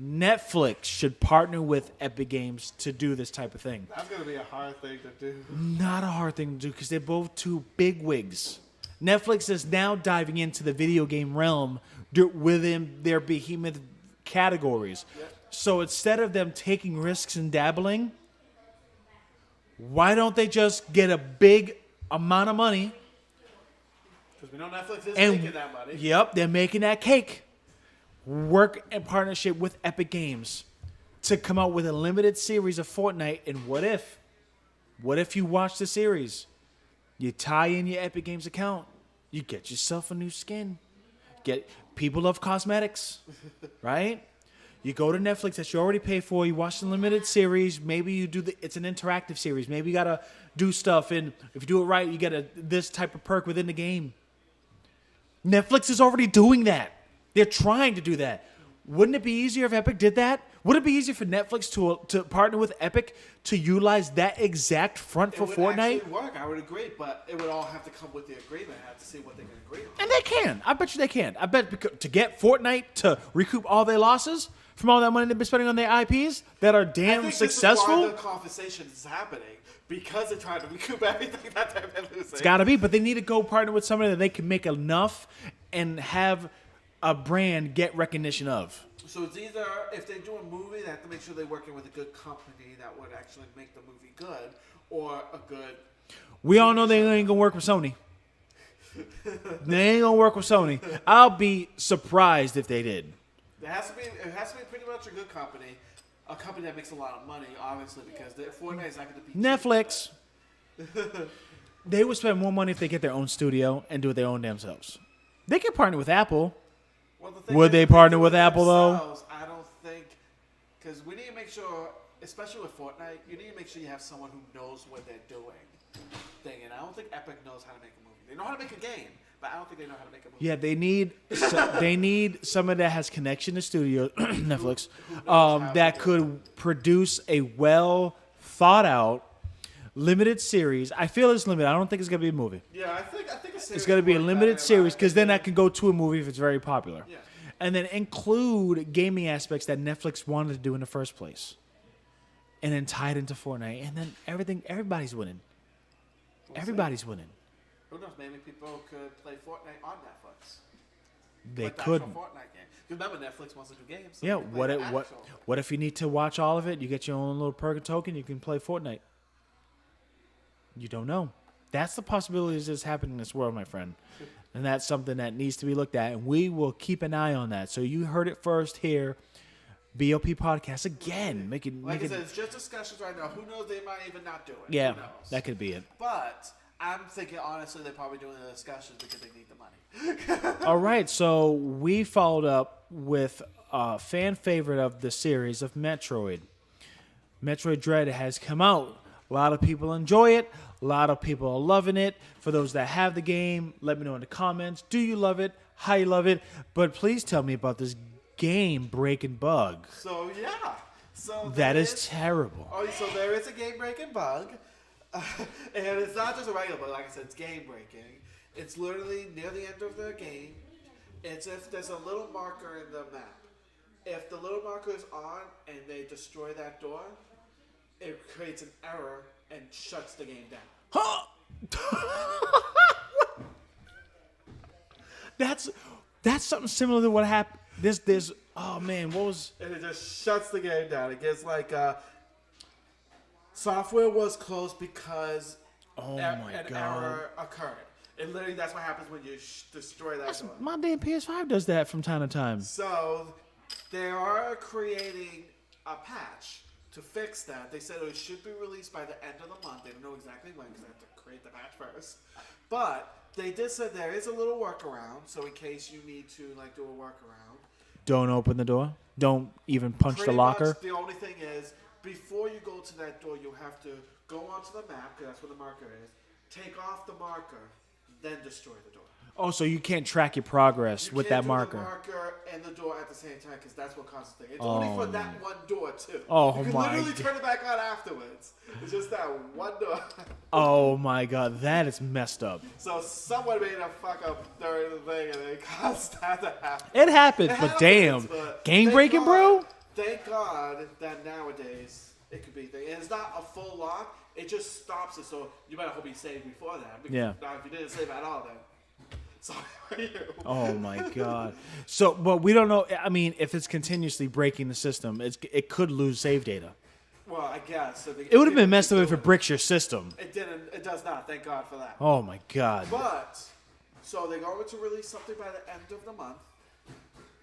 Netflix should partner with Epic Games to do this type of thing. That's gonna be a hard thing to do. Not a hard thing to do because they're both two big wigs. Netflix is now diving into the video game realm within their behemoth categories. Yep. So instead of them taking risks and dabbling, why don't they just get a big amount of money Because we know Netflix is And making that money. yep, they're making that cake. Work in partnership with Epic Games to come out with a limited series of Fortnite. And what if you watch the series? You tie in your Epic Games account. You get yourself a new skin. People love cosmetics, right? You go to Netflix that you already pay for. You watch the limited series. Maybe you do it's an interactive series. Maybe you gotta do stuff, and if you do it right, you get this type of perk within the game. Netflix is already doing that. They're trying to do that. Wouldn't it be easier if Epic did that? Would it be easier for Netflix to partner with Epic to utilize that exact front for It would Fortnite? actually work, I would agree, but it would all have to come with the agreement. I have to see what they can agree on. And they can. I bet you they can. I bet to get Fortnite to recoup all their losses from all that money they've been spending on their IPs that are damn I think successful. This is why the conversation is happening, because they're trying to recoup everything that they've been losing. It's got to be, but they need to go partner with somebody that they can make enough and have a brand get recognition of. So it's either, if they do a movie, they have to make sure they're working with a good company that would actually make the movie good, or a good... We all know they ain't going to work with Sony. They ain't going to work with Sony. I'll be surprised if they did. It has to be pretty much a good company, a company that makes a lot of money, obviously, because Fortnite is not going to be Netflix. They would spend more money if they get their own studio and do it their own damn selves. They could partner with Apple. Well, the thing Would is, they if partner do with it Apple, though? themselves, I don't think, because we need to make sure, especially with Fortnite, you need to make sure you have someone who knows what they're doing. And I don't think Epic knows how to make a movie. They know how to make a game, but I don't think they know how to make a movie. Yeah, they need someone that has connection to studio Netflix that could produce a well thought out limited series. I feel it's limited. I don't think it's gonna be a movie. Yeah, I think It's gonna be a limited series because then that can go to a movie if it's very popular. Yeah. And then include gaming aspects that Netflix wanted to do in the first place, and then tie it into Fortnite, and then everybody's winning. Everybody's winning. Who knows? Maybe people could play Fortnite on Netflix. They Like the could. actual Fortnite game. Because remember, Netflix wants to do games. So Yeah. they can play the actual. What if you need to watch all of it? You get your own little perk token. You can play Fortnite. You don't know. That's the possibilities that's happening in this world, my friend. And that's something that needs to be looked at. And we will keep an eye on that. So you heard it first here. B.o.P podcast again. Like I said, it's just discussions right now. Who knows? They might even not do it. Yeah, Who knows? that could be it. But I'm thinking, honestly, they're probably doing the discussions because they need the money. All right. So we followed up with a fan favorite of the series of Metroid. Metroid Dread has come out. A lot of people enjoy it. A lot of people are loving it. For those that have the game, let me know in the comments. Do you love it? How you love it? But please tell me about this game-breaking bug. So, yeah. So That is terrible. Oh, so there is a game-breaking bug. And it's not just a regular bug. Like I said, it's game-breaking. It's literally near the end of the game. It's if there's a little marker in the map. If the little marker is on and they destroy that door, it creates an error and shuts the game down. Huh? That's something similar to what happened. There's oh man, what was? And it just shuts the game down. It gets like software was closed because Oh an my god. error occurred. And literally that's what happens when you destroy that door. My damn PS5 does that from time to time. So they are creating a patch to fix that. They said it should be released by the end of the month. They don't know exactly when because they have to create the patch first. But they did say there is a little workaround. So in case you need to like do a workaround. Don't open the door. Don't even punch Pretty the locker. much the only thing is before you go to that door, you have to go onto the map because that's where the marker is. Take off the marker, then destroy the door. Oh, so you can't track your progress with that marker. You can't do the marker and the door at the same time because that's what causes the thing. It's only for that one door too. Oh you can my literally God. turn it back on afterwards. It's just that one door. Oh my god, that is messed up. So someone made a fuck up during the thing and it caused that to happen. It happened, It but happens, damn, but game thank breaking, God- bro. Thank God that nowadays it could be a thing. And it's not a full lock. It just stops it. So you better hope you saved before that. Because Yeah. Now, if you didn't save at all, then sorry for you. Oh my god. So, but we don't know. I mean, if it's continuously breaking the system, it could lose save data. Well, I guess. So It would have been messed up if it breaks your system. It didn't. It does not. Thank God for that. Oh my god. But So they're going to release something by the end of the month.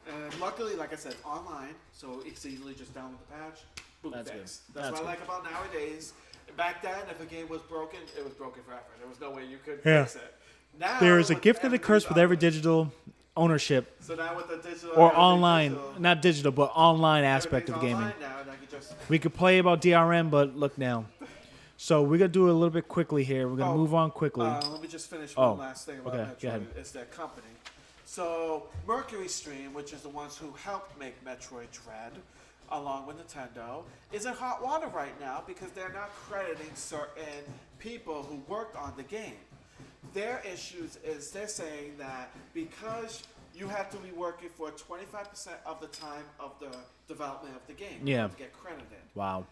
And luckily, like I said, online, so it's easily just download the patch, boom, That's fix. good. That's That's what I good. like about nowadays. Back then, if a game was broken, it was broken forever. There was no way you could Yeah. fix it. Now, There is a with gift and a curse with everything every online- digital ownership So now with the digital or everything online, digital, not digital, but online aspect of everything's gaming. online now, and I can just We could play about DRM, but look now. So we're going to do it a little bit quickly here. We're going to move on quickly. Let me just finish Oh, one last thing about okay, go ahead. Metroid. It's their company. So Mercury Stream, which is the ones who helped make Metroid Dread, along with Nintendo, is in hot water right now because they're not crediting certain people who worked on the game. Their issues is they're saying that because you have to be working for 25% of the time of the development of the game Yeah. to get credited. Wow.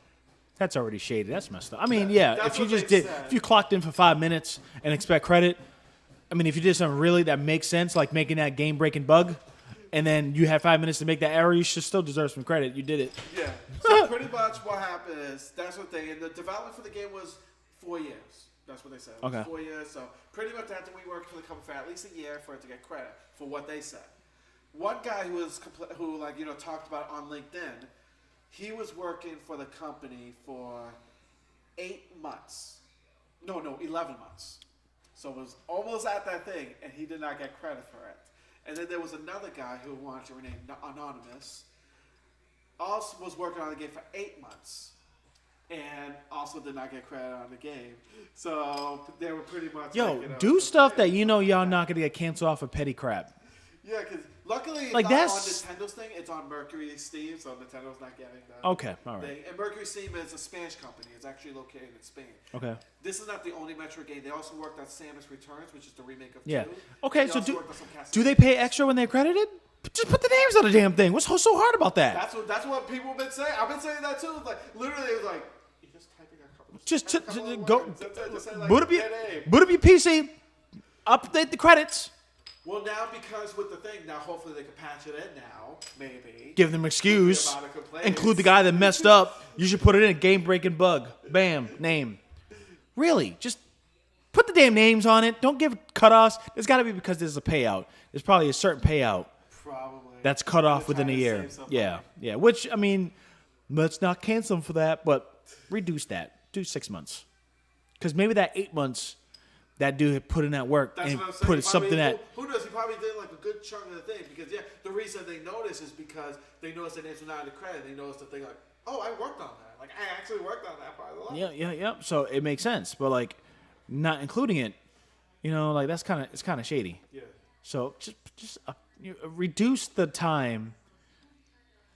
That's already shady. That's messed up. I mean, yeah, That's if you what just they did, said. if you clocked in for 5 minutes and expect credit, I mean, if you did something really that makes sense, like making that game-breaking bug, and then you had 5 minutes to make that error, you should still deserve some credit. You did it. Yeah. So pretty much what happened is that's what they and the development for the game was 4 years. That's what they said. It was Okay. 4 years. So pretty much they had to rework for the company for at least a year for it to get credit for what they said. One guy who was talked about on LinkedIn, he was working for the company for 8 months. No, 11 months. So it was almost at that thing, and he did not get credit for it. And then there was another guy who wanted to remain anonymous, also was working on the game for 8 months, and also did not get credit on the game. So they were pretty much Yo, like, you know, do stuff that you know y'all not going to get canceled off of petty crap. Yeah, because luckily it's Like, not that's- on Nintendo's thing. It's on Mercury Steam, so Nintendo's not getting that. Okay, all right. thing. And Mercury Steam is a Spanish company. It's actually located in Spain. Okay. This is not the only Metroid game. They also worked on Samus Returns, which is the remake of Yeah. 2. Okay, They so also do worked on some do they Castlevania pay games. extra when they're credited? Just put the names on the damn thing. What's so hard about that? That's what people have been saying. I've been saying that too. It's like literally, it was like you're just typing a couple. Just type a couple of go, words. That's it. Just say, like, boot up your their name. PC, update the credits, Well, now because with the thing, now hopefully they can patch it in now, maybe. give them excuse, amount of complaints. include the guy that messed up. You should put it in a game-breaking bug. Bam, name. Really, just put the damn names on it. Don't give cutoffs. There's got to be because there's a payout. There's probably a certain payout Probably. that's cut off They're within a trying to year. save some Yeah, money. yeah. Which I mean, let's not cancel them for that, but reduce that. Do 6 months, because maybe that 8 months, that dude had put in that work That's and what I'm saying. put Probably- something that. Who knows? He probably did like a good chunk of the thing because the reason they noticed is because they noticed the names were not in the credit. They noticed the thing like, oh, I worked on that. Like I actually worked on that part of the level. Yeah. So it makes sense, but like, not including it, like it's kind of shady. Yeah. So just reduce the time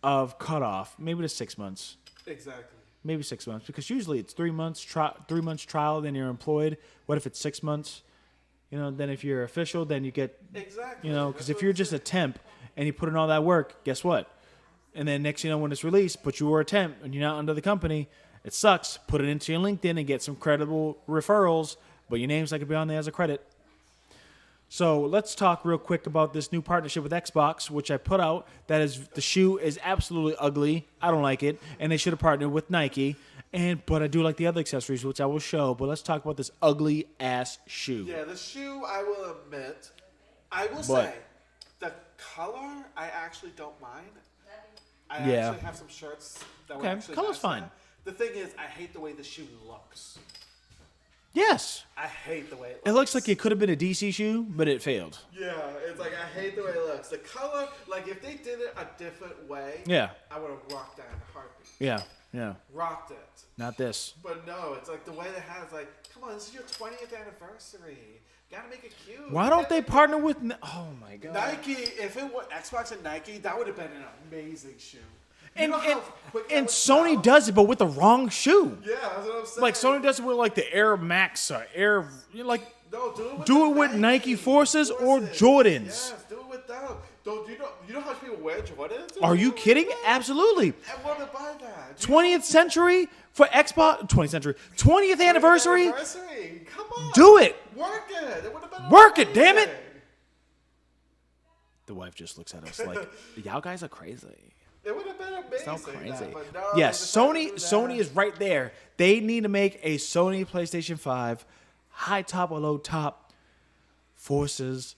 of cutoff, maybe to 6 months. Exactly. Maybe 6 months, because usually it's 3 months. 3 months trial, then you're employed. What if it's 6 months? Then if you're official, then you get. Exactly. Because That's if what you're I'm just a saying. temp and you put in all that work, guess what? And then next when it's released, but you were a temp and you're not under the company, it sucks. Put it into your LinkedIn and get some credible referrals, but your name's not going to be on there as a credit. So let's talk real quick about this new partnership with Xbox, which I put out. That is, the shoe is absolutely ugly. I don't like it, and they should have partnered with Nike. But I do like the other accessories, which I will show. But let's talk about this ugly ass shoe. Yeah, the shoe, I will admit, I will But- say, the color, I actually don't mind. I Yeah. actually have some shirts that would Okay, actually color's match fine. that. The thing is, I hate the way the shoe looks. Yes, I hate the way it looks. it looks like it could have been a DC shoe, but it failed. Yeah, it's like I hate the way it looks. The color, like if they did it a different way, Yeah, I would have rocked that in a heartbeat. yeah. Rocked it. Not this. But no, it's like the way they have, it's like, come on, this is your 20th anniversary. Gotta make it cute. Why don't they partner with? Oh my god. Nike? If it was Xbox and Nike, that would have been an amazing shoe. You And know how quick that and would Sony sell? does it, but with the wrong shoe. Yeah, that's what I'm saying. Like Sony does it with like the Air Max or Air, like No, do it with, do the it with Nike Forces or Forces. Jordans. Yes, do it with them. Don't you know how much people wear Jordans? Are you kidding? Yeah. Absolutely. I want to buy that. 20th century for Xbox. 20th century. 20th anniversary. Anniversary. Come on. Do it. Work it. It would have been Work it, damn it. amazing. The wife just looks at us like, y'all guys are crazy. It would have been amazing. So crazy. That, but no, Yes, they decided to Sony do that. is right there. They need to make a Sony PlayStation 5 high top or low top Forces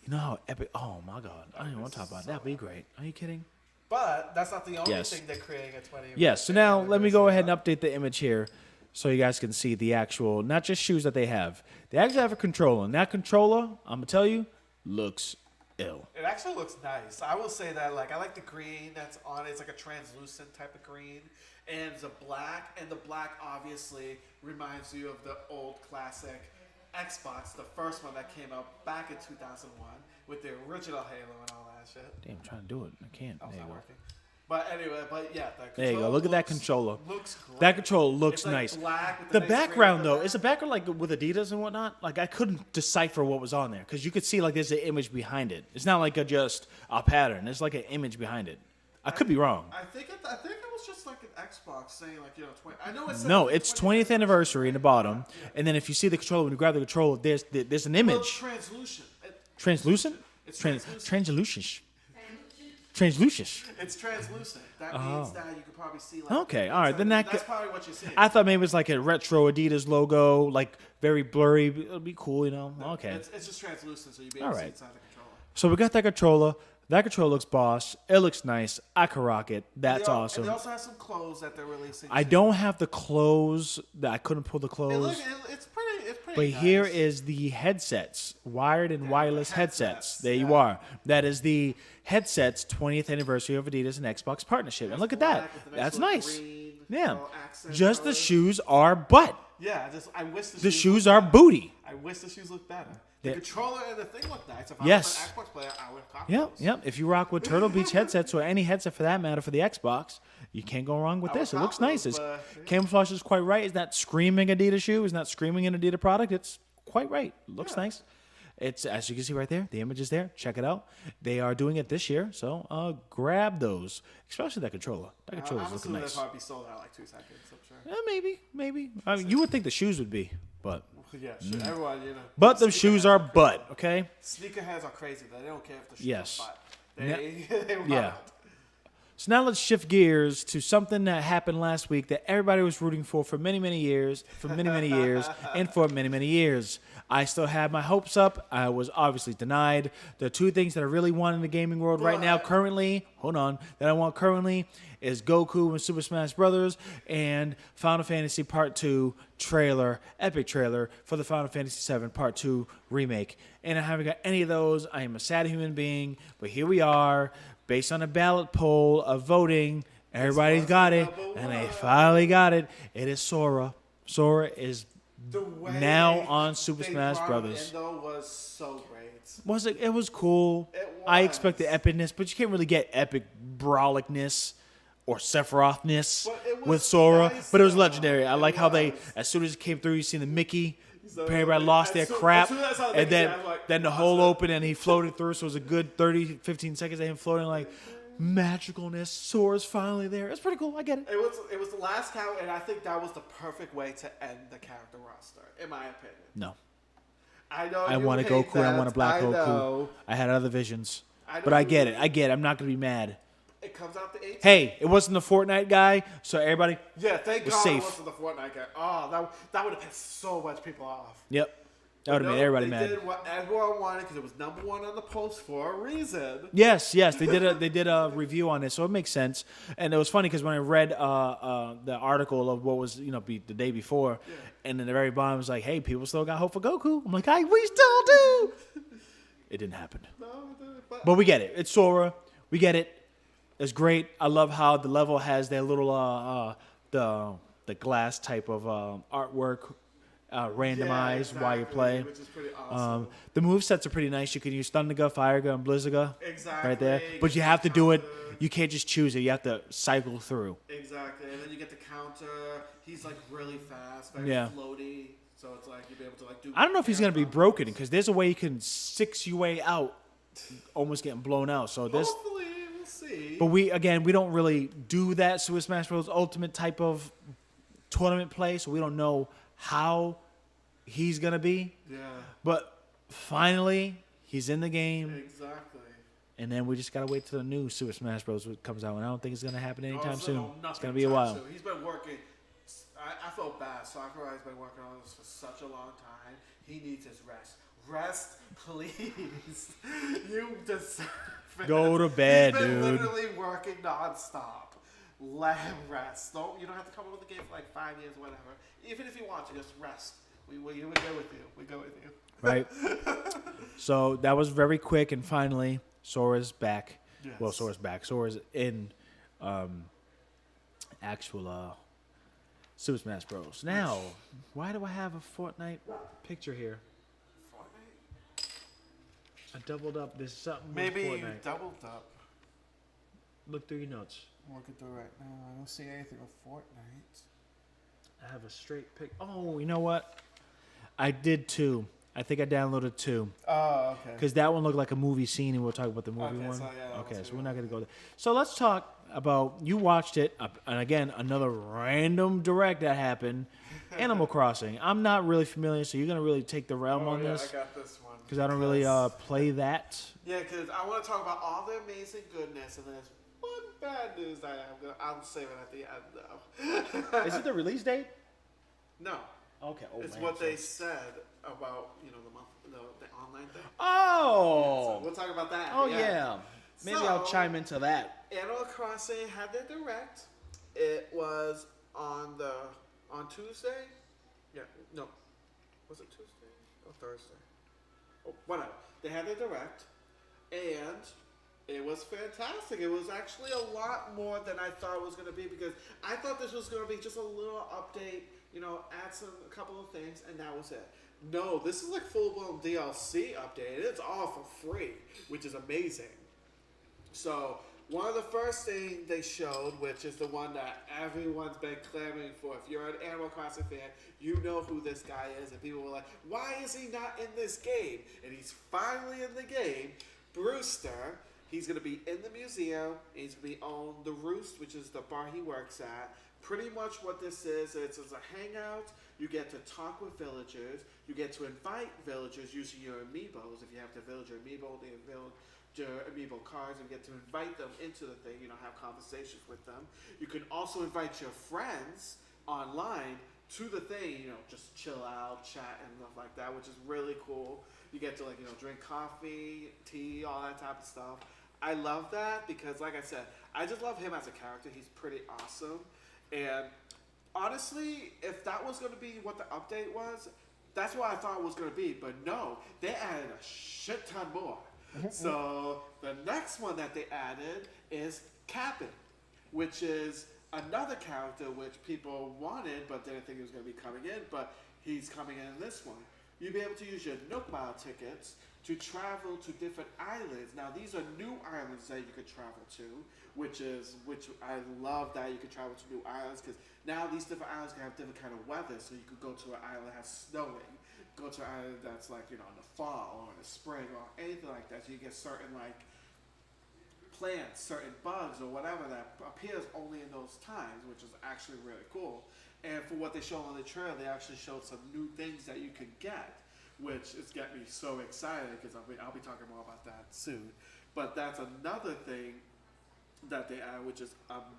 You know how epic? Oh my god! I don't even want to talk about it. That'd be great. Are you kidding? But that's not the only Yes. thing they're creating at 20. Yes. So now let me go ahead and update the image here, so you guys can see the actual, not just shoes that they have. They actually have a controller, and that controller, I'm gonna tell you, looks ill. It actually looks nice. I will say that, like, I like the green that's on it. It's like a translucent type of green. And it's a black. And the black obviously reminds you of the old classic Xbox, the first one that came out back in 2001 with the original Halo and all that shit. Damn, I'm trying to do it. I can't. Oh, it's There you not go. working. But anyway, yeah. The There you go. Look at that controller. Looks great. That controller looks It's like nice. black with The nice background, green on though, is the background like with Adidas and whatnot? Like, I couldn't decipher what was on there because you could see, like, there's an image behind it. It's not like just a pattern. It's like an image behind it. I could be wrong. I think it was just like an Xbox saying, like, 20. I know it's No, it's 20th anniversary in the bottom. And then if you see the controller, when you grab the controller, there's an Well, it's image. translucent. Translucent? It's Translucent. Translucent. It's translucent. That means that you could probably see. Like, Okay, all right. Then that's probably what you're seeing. I thought maybe it was like a retro Adidas logo, like very blurry. It'd be cool, you know? Okay. It's just translucent, so you'll be able All to see right. inside the controller. So we got that controller. That controller looks boss. It looks nice. I can rock it. That's awesome. And they also have some clothes that they're releasing. I too. don't have the clothes. I couldn't pull the It clothes. it's pretty. But nice. here is the headsets, wired and wireless headsets. headsets, There you are. That is the headsets 20th anniversary of Adidas and Xbox partnership. And look at that. Black with the That's little nice. green, Yeah. little accent Just the color. shoes are butt. Yeah, I wish The shoes are booty. I wish the shoes looked better. The Yeah. controller and the thing look nice. If I Yes. was an Xbox player, I would have caught Yep, those. yep. If you rock with Turtle Beach headsets or any headset for that matter for the Xbox, you can't go wrong with I would this. It looks cop nice. those, It's but- camouflage is quite right. It's not screaming Adidas shoe. It's not screaming an Adidas product. It's quite right. It looks nice. It's, as you can see right there, the image is there. Check it out. They are doing it this year, so grab those, especially that controller. That controller's I'm looking assuming nice. they'll probably be sold out in like 2 seconds. I'm sure. Maybe. I mean, you would think the shoes would be, but Yeah, sure. Everyone, but them shoes are butt. Okay. Sneakerheads are crazy. They don't care if the shoes Yes. are butt. They want Yeah. it. So now let's shift gears to something that happened last week that everybody was rooting for many, many years, and for many, many years. I still have my hopes up. I was obviously denied. The two things that I really want in the gaming world right now, currently, that I want currently is Goku and Super Smash Brothers and Final Fantasy Part 2 trailer, epic trailer for the Final Fantasy VII Part 2 remake. And I haven't got any of those. I am a sad human being, but here we are. Based on a ballot poll of voting, everybody's got it, and they finally got it. It is Sora. Sora is The way now on Super they Smash brought Brothers. him in, though, was so great. Was it? It was cool. It I was. expected epicness, but you can't really get epic brawlicness or Sephiroth-ness But it was with Sora. nice, But it was though. legendary. I It like how they, was. as soon as it came through, you see the Mickey. So, Everybody lost their as soon- crap, as soon as I saw the and Mickey, then I was like, then the lost hole it. opened and he floated through. So it was a good 30, 15 seconds of him floating like magicalness. Sora's finally there. It's pretty cool. I get it. It was the last count, and I think that was the perfect way to end the character roster, in my opinion. No, I know I you want a hate Goku. I that. want a black I Goku. know. I had other visions, I know but I you get do. it. I get it. I'm not gonna be mad. It comes out the 18th. Hey, it wasn't the Fortnite guy, so everybody. Yeah, thank was God safe. it wasn't the Fortnite guy. Oh, that would have pissed so much people off. Yep, that would have made everybody they mad. did what everyone wanted because it was #1 on the post for a reason. Yes, they did a review on this, so it makes sense. And it was funny because when I read the article of what was be the day before, and then the very bottom was like, "Hey, people still got hope for Goku." I'm like, we still do." It didn't happen, No, but we get it. It's Sora. We get it. It's great. I love how the level has their little the glass type of artwork randomized while you play. which is pretty awesome. The movesets are pretty nice. You can use Thunderga, Firegun, and Blizzardga Exactly. right there. You But get you the have to do it. counter. You can't just choose it. You have to cycle through. Exactly, and then you get the counter. He's like really fast, very Yeah. floaty. So it's like you'll be able to like do. I don't know if he's going to be combos. broken because there's a way you can 6 your way out, almost getting blown out. So there's. Hopefully, we'll see. But we don't really do that Super Smash Bros. Ultimate type of tournament play, so we don't know how he's going to be. Yeah, But finally, he's in the game. exactly. And then we just gotta wait till the new Super Smash Bros. Comes out, and I don't think it's gonna happen anytime Also, soon. nothing It's gonna be a time while. soon. He's been working. I felt bad. Sakurai's been working on this for such a long time. He needs his rest Rest, please. You deserve it. Go to bed, He's been dude. literally working nonstop. Let him rest. You don't have to come up with the game for like 5 years, whatever. Even if you want to, just rest. We go with you. We go with you. Right. So that was very quick, and finally, Sora's back. Yes. Well, Sora's back. Sora's in actual Super Smash Bros. Now, why do I have a Fortnite picture here? Fortnite? I doubled up. There's something Maybe with you Fortnite. doubled up. Look through your notes. I'm looking through right now. I don't see anything with Fortnite. I have a straight pic. Oh, you know what? I did too. I think I downloaded 2. Oh, okay. Because that one looked like a movie scene, and we'll talk about the movie Okay, one. so yeah, that okay, one's so we're not going to go there. So let's talk about, you watched it, and again, another random direct that happened, Animal Crossing. I'm not really familiar, so you're going to really take the realm on this? I got this one. Because I don't really play that. Yeah, because I want to talk about all the amazing goodness, and there's one bad news that I'll save it at the end, though. Is it the release date? No. Okay. Oh, It's man, what so- they said about, the online thing. Oh! So we'll talk about that. Oh, yeah. Maybe I'll So- chime into that. Animal Crossing had their direct. It was on Tuesday. Yeah, no, was it Tuesday or Thursday? Oh, whatever. They had their direct, and it was fantastic. It was actually a lot more than I thought it was going to be, because I thought this was going to be just a little update. Add a couple of things, and that was it. No, this is like full-blown DLC update. It's all for free, which is amazing. So, one of the first things they showed, which is the one that everyone's been clamoring for. If you're an Animal Crossing fan, you know who this guy is. And people were like, why is he not in this game? And he's finally in the game. Brewster, he's going to be in the museum. He's going to be on the Roost, which is the bar he works at. Pretty much what this is, it's a hangout. You get to talk with villagers. You get to invite villagers using your amiibos. If you have the villager amiibo, they villager amiibo cards, and get to invite them into the thing, have conversations with them. You can also invite your friends online to the thing, just chill out, chat, and stuff like that, which is really cool. You get to drink coffee, tea, all that type of stuff. I love that because, like I said, I just love him as a character. He's pretty awesome. And honestly, if that was going to be what the update was, that's what I thought it was going to be. But no, they added a shit ton more. So the next one that they added is Captain, which is another character which people wanted but didn't think he was going to be coming in, but he's coming in this one. You'll be able to use your Nook Mile tickets to travel to different islands. Now these are new islands that you could travel to, which I love that you can travel to new islands, because now these different islands can have different kind of weather. So you could go to an island that has snowing, go to an island that's in the fall or in the spring or anything like that. So you get certain plants, certain bugs or whatever that appears only in those times, which is actually really cool. And for what they showed on the trailer, they actually showed some new things that you could get, which is getting me so excited, because I'll be talking more about that soon. But that's another thing that they added, which is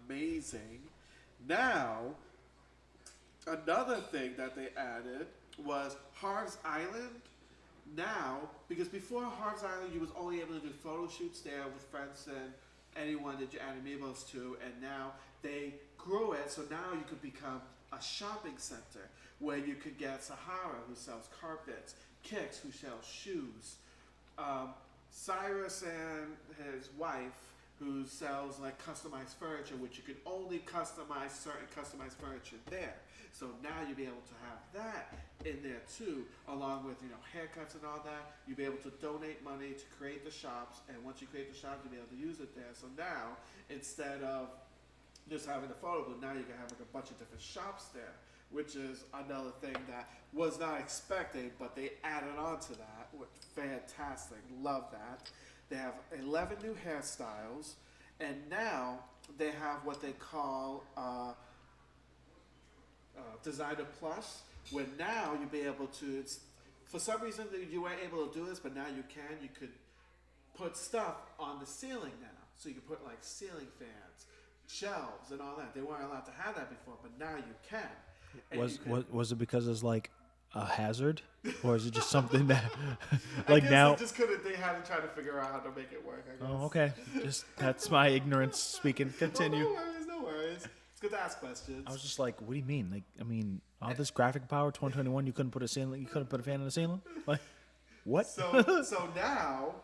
amazing. Now, another thing that they added was Harv's Island. Now, because before Harv's Island, you was only able to do photo shoots there with friends and anyone that you add amiibos to, and now they grew it, so now you could become a shopping center where you could get Sahara, who sells carpets, Kix, who sells shoes, Cyrus and his wife, who sells customized furniture, which you can only customize certain customized furniture there. So now you'll be able to have that in there too, along with haircuts and all that. You'll be able to donate money to create the shops, and once you create the shops, you'll be able to use it there. So now, instead of just having the photo booth, now you can have a bunch of different shops there, which is another thing that was not expected, but they added on to that. Fantastic, love that. They have 11 new hairstyles, and now they have what they call Designer Plus, where now you'll be able to, for some reason you weren't able to do this, but now you can. You could put stuff on the ceiling now. So you can put ceiling fans, shelves, and all that. They weren't allowed to have that before, but now you can. And Was it because it's a hazard, or is it just something that I like guess now? they just couldn't. They had to try to figure out how to make it work. I guess. Oh, okay. Just that's my ignorance speaking. Continue. Well, no worries. It's good to ask questions. I was just like, what do you mean? Like, I mean, all this graphic power, 2021, you couldn't put a ceiling, you couldn't put a fan in the ceiling? Like, what? So now,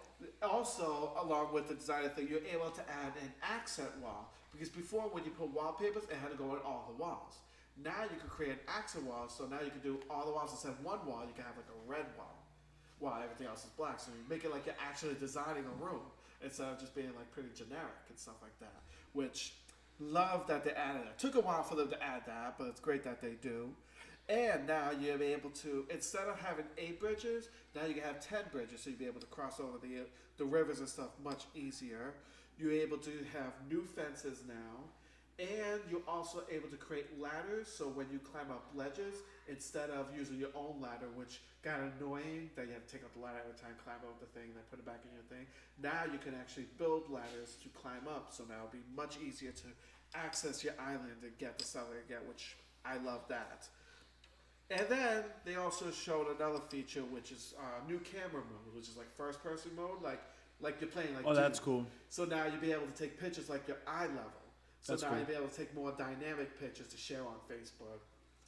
also along with the designer thing, you're able to add an accent wall. Because before, when you put wallpapers, it had to go on all the walls. Now you can create an accent wall, so now you can do all the walls instead of one wall, you can have like a red wall, while everything else is black. So you make it like you're actually designing a room, instead of just being like pretty generic and stuff like that. Which, love that they added it. Took a while for them to add that, but it's great that they do. And now you'll be able to, instead of having 8 bridges, now you can have 10 bridges, so you'll be able to cross over the rivers and stuff much easier. You're able to have new fences now. And you're also able to create ladders, so when you climb up ledges, instead of using your own ladder, which got annoying, that you have to take out the ladder every time, climb up the thing, then put it back in your thing. Now you can actually build ladders to climb up, so now it'll be much easier to access your island and get the stuff that you get, which I love that. And then they also showed another feature, which is new camera mode, which is like first-person mode, like you're playing like. Oh, that's cool. So now you'll be able to take pictures like your eye level. So That's now cool. you'll be able to take more dynamic pictures to share on Facebook,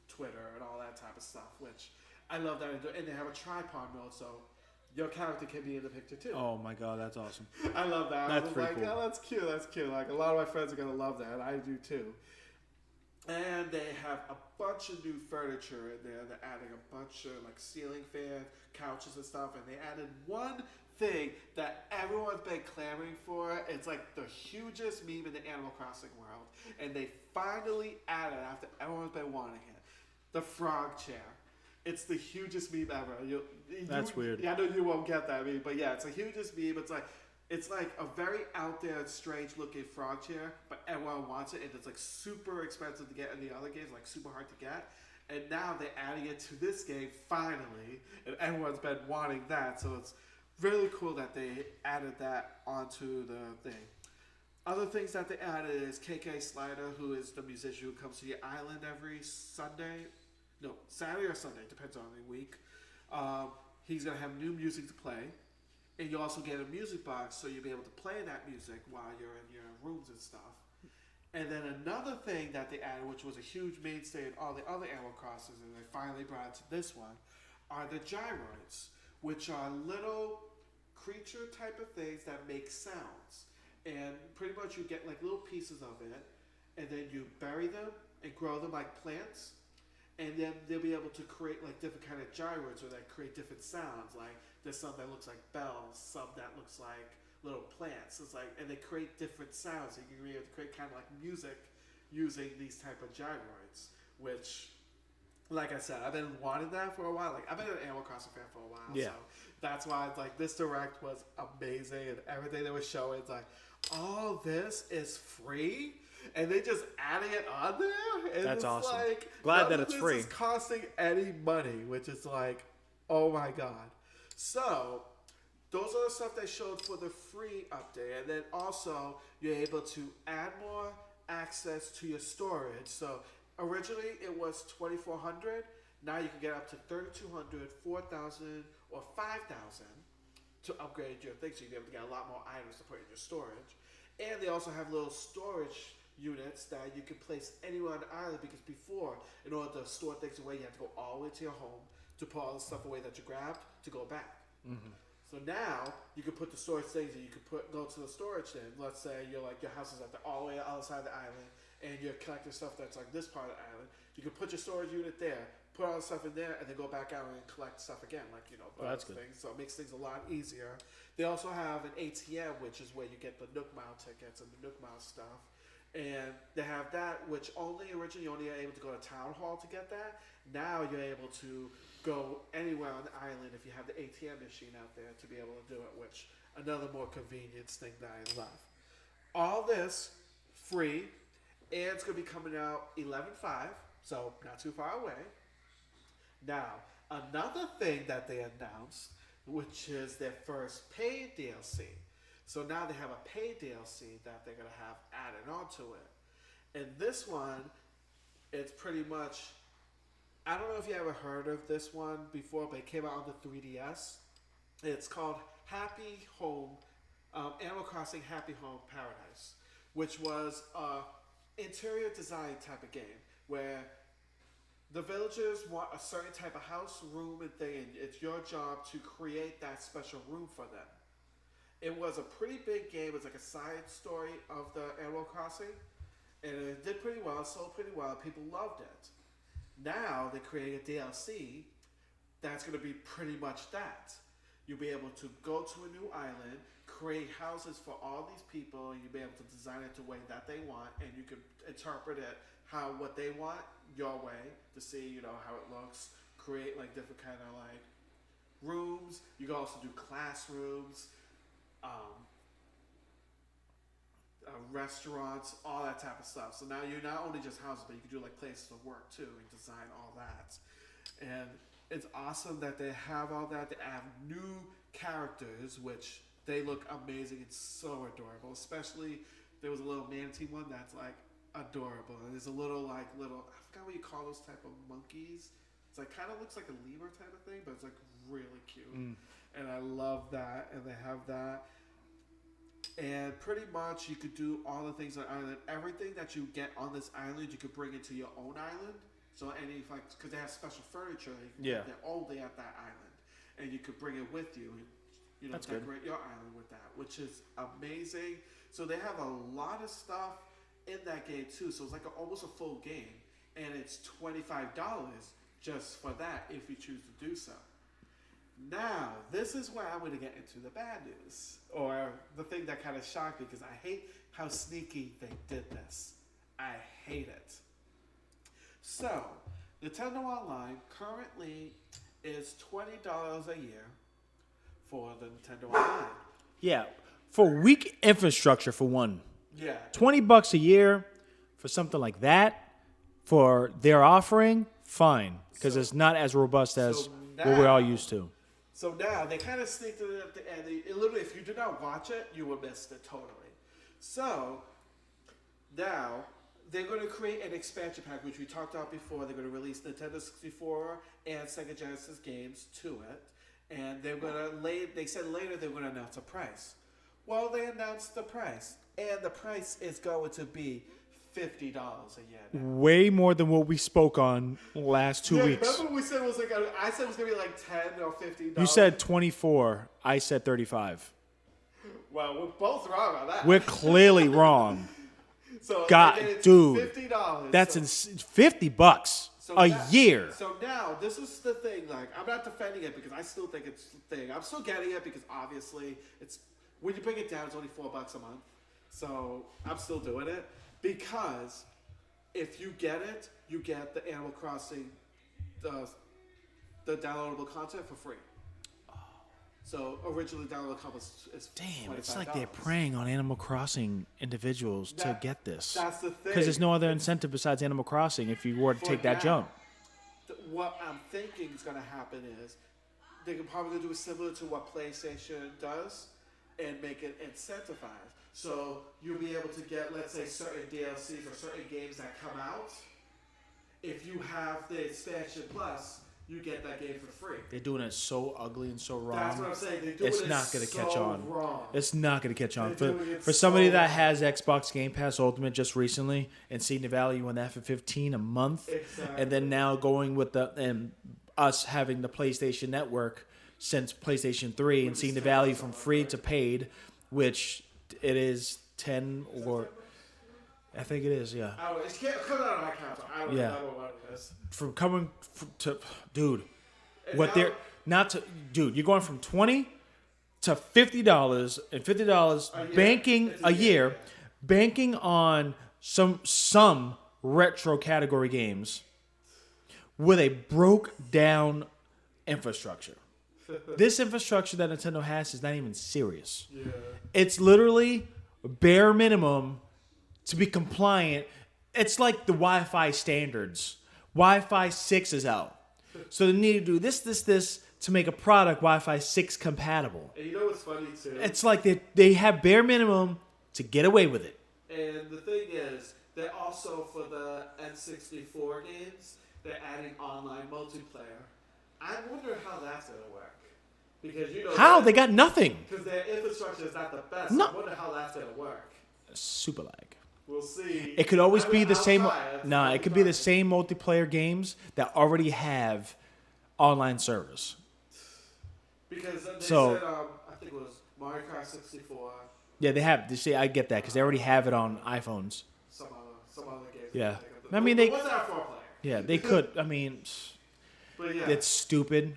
Twitter, and all that type of stuff, which I love that. And they have a tripod mode, so your character can be in the picture too. Oh my god, that's awesome. I love that. That's I was pretty like, cool. oh, that's cute, that's cute. Like, a lot of my friends are going to love that. I do too. And they have a bunch of new furniture in there. They're adding a bunch of like ceiling fans, couches and stuff. And they added one thing that everyone's been clamoring for. It's like the hugest meme in the Animal Crossing world. And they finally added it after everyone's been wanting it. The frog chair. It's the hugest meme ever. That's weird. Yeah, I know you won't get that meme, but yeah, it's the hugest meme. It's like a very out there, strange looking frog chair, but everyone wants it, and it's like super expensive to get in the other games, like super hard to get. And now they're adding it to this game finally, and everyone's been wanting that. So it's really cool that they added that onto the thing. Other things that they added is KK Slider, who is the musician who comes to your island every Sunday. No, Saturday or Sunday, depends on the week. He's going to have new music to play. And you also get a music box, so you'll be able to play that music while you're in your rooms and stuff. And then another thing that they added, which was a huge mainstay in all the other Animal Crossings, and they finally brought it to this one, are the gyroids, which are little creature type of things that make sounds. And pretty much you get like little pieces of it, and then you bury them and grow them like plants. And then they'll be able to create like different kind of gyroids, or that create different sounds. Like there's some that looks like bells, some that looks like little plants. It's like, and they create different sounds. And you can be able to create kind of like music using these type of gyroids. Which, like I said, I've been wanting that for a while. Like I've been an Animal Crossing fan for a while. Yeah. So that's why it's like this direct was amazing, and everything they were showing. It's like, all this is free. And they just adding it on there. And That's it's awesome. Like, Glad none that of it's this free. is costing any money, which is like, oh my god. So those are the stuff they showed for the free update, and then also you're able to add more access to your storage. So originally it was 2,400. Now you can get up to 3,200, 4,000, or 5,000 to upgrade your thing, so you'll be able to get a lot more items to put in your storage. And they also have little storage units that you can place anywhere on the island, because before, in order to store things away, you have to go all the way to your home to put all the stuff away that you grabbed to go back. Mm-hmm. So now you can put the storage things, and you can go to the storage thing. Let's say your house is at all the way on the other side of the island, and you're collecting stuff that's like this part of the island. You can put your storage unit there, put all the stuff in there, and then go back out and collect stuff again, that's good. things. So it makes things a lot easier. They also have an ATM, which is where you get the Nook Mile tickets and the Nook Mile stuff. And they have that, which originally you only are able to go to Town Hall to get that. Now you're able to go anywhere on the island if you have the ATM machine out there to be able to do it, which another more convenience thing that I love. All this free, and it's going to be coming out 11/5, so not too far away. Now, another thing that they announced, which is their first paid DLC. So now they have a paid DLC that they're going to have added onto it. And this one, it's pretty much I don't know if you ever heard of this one before, but it came out on the 3DS. It's called Happy Home, Animal Crossing Happy Home Paradise, which was a interior design type of game where the villagers want a certain type of house, room, and thing, and it's your job to create that special room for them. It was a pretty big game. It was like a side story of the Animal Crossing, and it did pretty well, sold pretty well. People loved it. Now they created a DLC that's going to be pretty much that. You'll be able to go to a new island, create houses for all these people, and you'll be able to design it the way that they want, and you can interpret it what they want your way to see, how it looks. Create like different kind of like rooms. You can also do classrooms, restaurants, all that type of stuff. So now you're not only just houses, but you can do like places of work too and design all that. And it's awesome that they have all that. They have new characters, which they look amazing and so adorable. Especially there was a little manatee one that's like adorable. And there's a little I forgot what you call those type of monkeys. It's like kind of looks like a lemur type of thing, but it's like really cute. And I love that. And they have that. And pretty much you could do all the things on the island. Everything that you get on this island, you could bring into your own island. So because they have special furniture, you can they're only at that island, and you could bring it with you, and That's decorate good. your island with that, which is amazing. So they have a lot of stuff in that game too. So it's like almost a full game, and it's $25 just for that if you choose to do so. Now, this is where I'm going to get into the bad news, or the thing that kind of shocked me, because I hate how sneaky they did this. I hate it. So, Nintendo Online currently is $20 a year for the Nintendo Online. Yeah, for weak infrastructure for one. Yeah. $20 a year for something like that, for their offering, fine, because it's not as robust as what we're all used to. So now they kind of sneaked it at the end. Literally, if you did not watch it, you would miss it totally. So now they're going to create an expansion pack, which we talked about before. They're going to release Nintendo 64 and Sega Genesis games to it, and they're going to They said later they're going to announce a price. Well, they announced the price, and the price is going to be $50 a year now. Way more than what we spoke on last 2 weeks. Remember when we said it was I said it was going to be like $10 or $15? You said 24. I said 35. Well, we're both wrong on that. We're clearly wrong. So God, again, it's dude, $50. That's $50 a year. So now, this is the thing. Like, I'm not defending it because I still think it's the thing. I'm still getting it because obviously it's when you bring it down, it's only $4 a month. So I'm still doing it because if you get it, you get the Animal Crossing, the downloadable content for free. So originally downloadable content is Damn, $25. it's like they're preying on Animal Crossing individuals to get this. That's the thing. Because there's no other incentive besides Animal Crossing if you were to take that jump. What I'm thinking is going to happen is they're probably going to do it similar to what PlayStation does and make it incentivized. So you'll be able to get, let's say, certain DLCs or certain games that come out. If you have the expansion plus, you get that game for free. They're doing it so ugly and so wrong. That's what I'm saying. They're doing It's it not going to so catch on. wrong. It's not going to catch on. They're doing it For somebody so that wrong. has Xbox Game Pass Ultimate just recently and seeing the value in that for $15 a month, Exactly. and then now going with us having the PlayStation Network since PlayStation 3 and seeing the value from free to paid, which it is 10 or I think it is, yeah. I don't know. It's coming out of my account. So I don't Yeah. know what it is. From coming to dude, what they're not to dude, you're going from $20 to $50 and $50 banking a year, banking on some retro category games with a broke down infrastructure. This infrastructure that Nintendo has is not even serious. Yeah. It's literally bare minimum to be compliant. It's like the Wi-Fi standards. Wi-Fi 6 is out. So they need to do this to make a product Wi-Fi 6 compatible. And you know what's funny too? It's like they have bare minimum to get away with it. And the thing is, they also, for the N64 games, they're adding online multiplayer. I wonder how that's gonna work because how they got nothing. Because their infrastructure is not the best. No. I wonder how that's gonna work. Super lag. We'll see. It could always be the same. Nah, It could be the same multiplayer games that already have online servers. Because they So- said, I think it was Mario Kart 64. Yeah, they have. You see, I get that because they already have it on iPhones. Some other games. Yeah. I I mean, they- What's our 4-player? Yeah, they could. I mean, But yeah, it's stupid.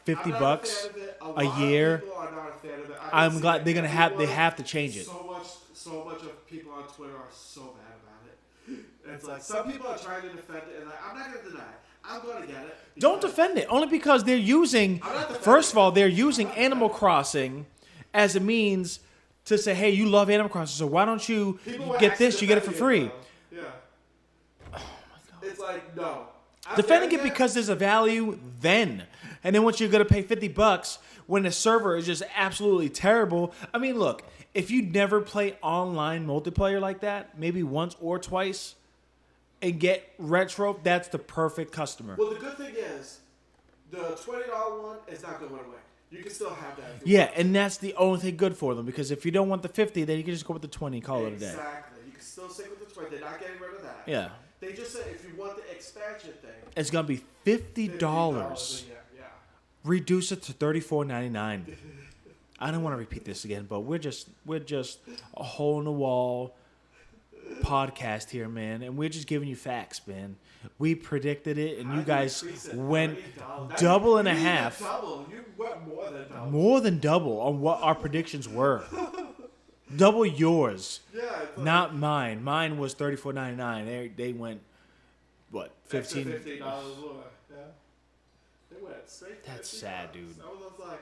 $50 I'm not a fan of it. a lot year. Of people are not a fan of it. I'm glad they're gonna have. They have to change it. So much of people on Twitter are so mad about it. It's like some people are trying to defend it, and I'm not gonna deny it. I'm gonna get it. Don't defend it only because they're using. I'm not defending First of all, it. they're using Animal Crossing as a means to say, "Hey, you love Animal Crossing, so why don't you People were get actually this? You get it for free." defending it, though. Yeah. Oh my god. It's like no. I'm Defending getting it because there's a value then. And then once you're going to pay $50 when the server is just absolutely terrible. I mean, look, if you never play online multiplayer like that, maybe once or twice, and get retro, that's the perfect customer. Well, the good thing is, the $20 one is not going away. You can still have that. If you Yeah, want. and that's the only thing good for them. Because if you don't want the 50, then you can just go with the 20 and call it a day. Exactly. You can still stick with the 20. They're not getting rid of that. Yeah. They just said if you want the expansion thing, It's going to be $50. Yeah. Reduce it to $34.99. I don't want to repeat this again, but we're just a hole in the wall podcast here, man, and we're just giving you facts, man. We predicted it, and you guys went double and a half, Double. You went more than double. more than double on what our predictions were. Double yours, Yeah. It's like not mine. Mine was $34.99. They went what, extra $15? $15 more. Yeah. They went straight. That's $50. sad, dude. I was like,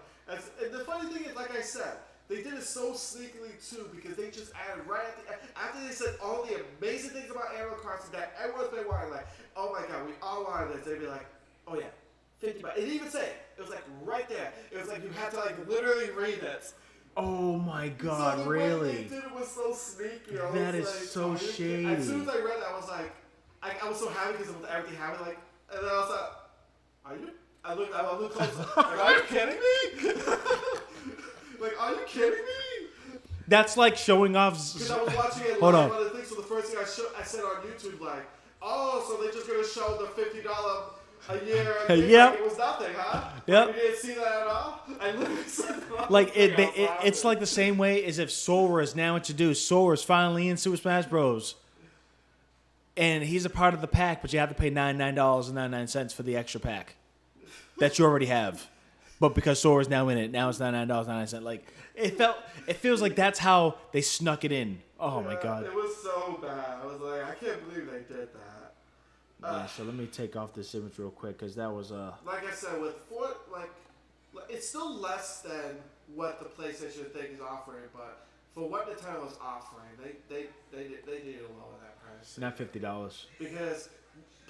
and the funny thing is, like I said, they did it so sneakily too because they just added right at the end after they said all the amazing things about Animal Crossing that everyone's been wanting. Like, oh my god, we all wanted this. They'd be like, oh yeah, $50. It didn't even say it was like right there. It was like you had to like literally read it. Oh my God, so the really? way they did it was so sneaky. I That was is like, so are you kidding? As soon shady. as I read that, I was like, I was so happy because of everything happened. Like, and then I was like, are you? I looked closer. Like, are you kidding me? Like, are you kidding me? That's like showing off. Because I was watching it Hold live on. on the thing, so the first thing I said on YouTube, like, oh, so they're just going to show the $50 a year thing Yep. like it was nothing, huh? Yep. You didn't see that at all? I literally said that. Like I was it's laughing. like the same way as if Sora is now introduced. Sora is finally in Super Smash Bros. And he's a part of the pack, but you have to pay $99.99 for the extra pack that you already have. But because Sora's now in it, now it's $99.99. Like it feels like that's how they snuck it in. Oh my god. It was so bad. I was like, I can't believe they did that. Yeah, so let me take off this image real quick because that was Like I said, with like it's still less than what the PlayStation thing is offering, but for what Nintendo's offering, they need to lower that price. not $50. Because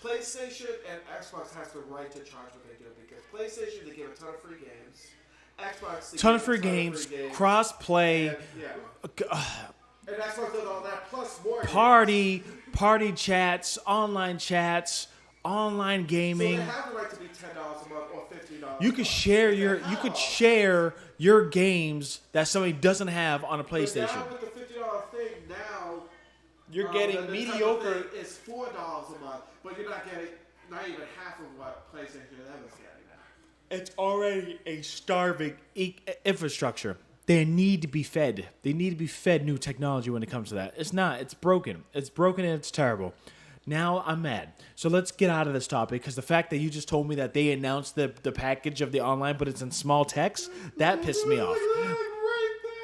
PlayStation and Xbox has the right to charge what they do. Because PlayStation, they give a ton of free games. Xbox, they Ton give of free a games, cross play, And, yeah. And Xbox does all that plus more. party chats, online gaming. So they have the right to be $10 a month or $15. You could share your games that somebody doesn't have on a But PlayStation. now with the $50 thing, now You're getting the Nintendo mediocre. thing is $4 a month, but you're not getting not even half of what PlayStation is getting now. It's already a starving infrastructure. They need to be fed. They need to be fed new technology when it comes to that. It's not. It's broken. It's broken and it's terrible. Now I'm mad. So let's get out of this topic because the fact that you just told me that they announced the package of the online, but it's in small text, that pissed me off.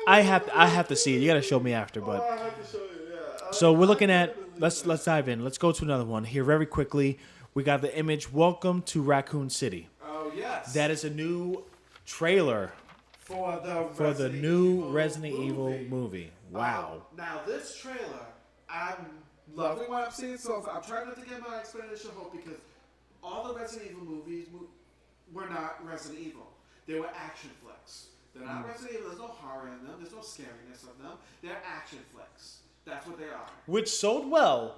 I have to see it. You got to show me after, but. I have to show you. Yeah. So we're looking at let's dive in. Let's go to another one here very quickly. We got the image. Welcome to Raccoon City. Oh yes. That is a new trailer for the new Resident Evil movie. Wow. Now this trailer, I'm loving what I'm seeing so far. I'm trying not to get my explanation hope because all the Resident Evil movies were not Resident Evil. They were action flicks. They're not Resident Evil. There's no horror in them. There's no scariness of them. They're action flicks. That's what they are. Which sold well.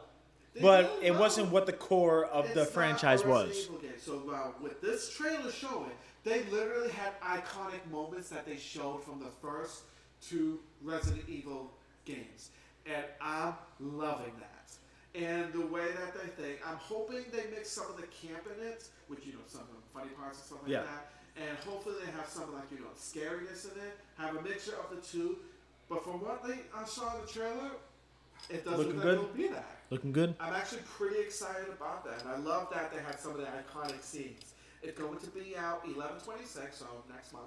but did it well. wasn't what the core of the It's franchise not a Resident was. Evil game. So with this trailer showing, they literally had iconic moments that they showed from the first two Resident Evil games, and I'm loving that. And the way that they think, I'm hoping they mix some of the camp in it, which some of the funny parts and stuff like that, and hopefully they have some scariness in it. Have a mixture of the two. But from what I saw in the trailer, it doesn't Looking look good? like it'll be that. Looking good. I'm actually pretty excited about that, and I love that they had some of the iconic scenes. It's going to be out 11/26, so next month.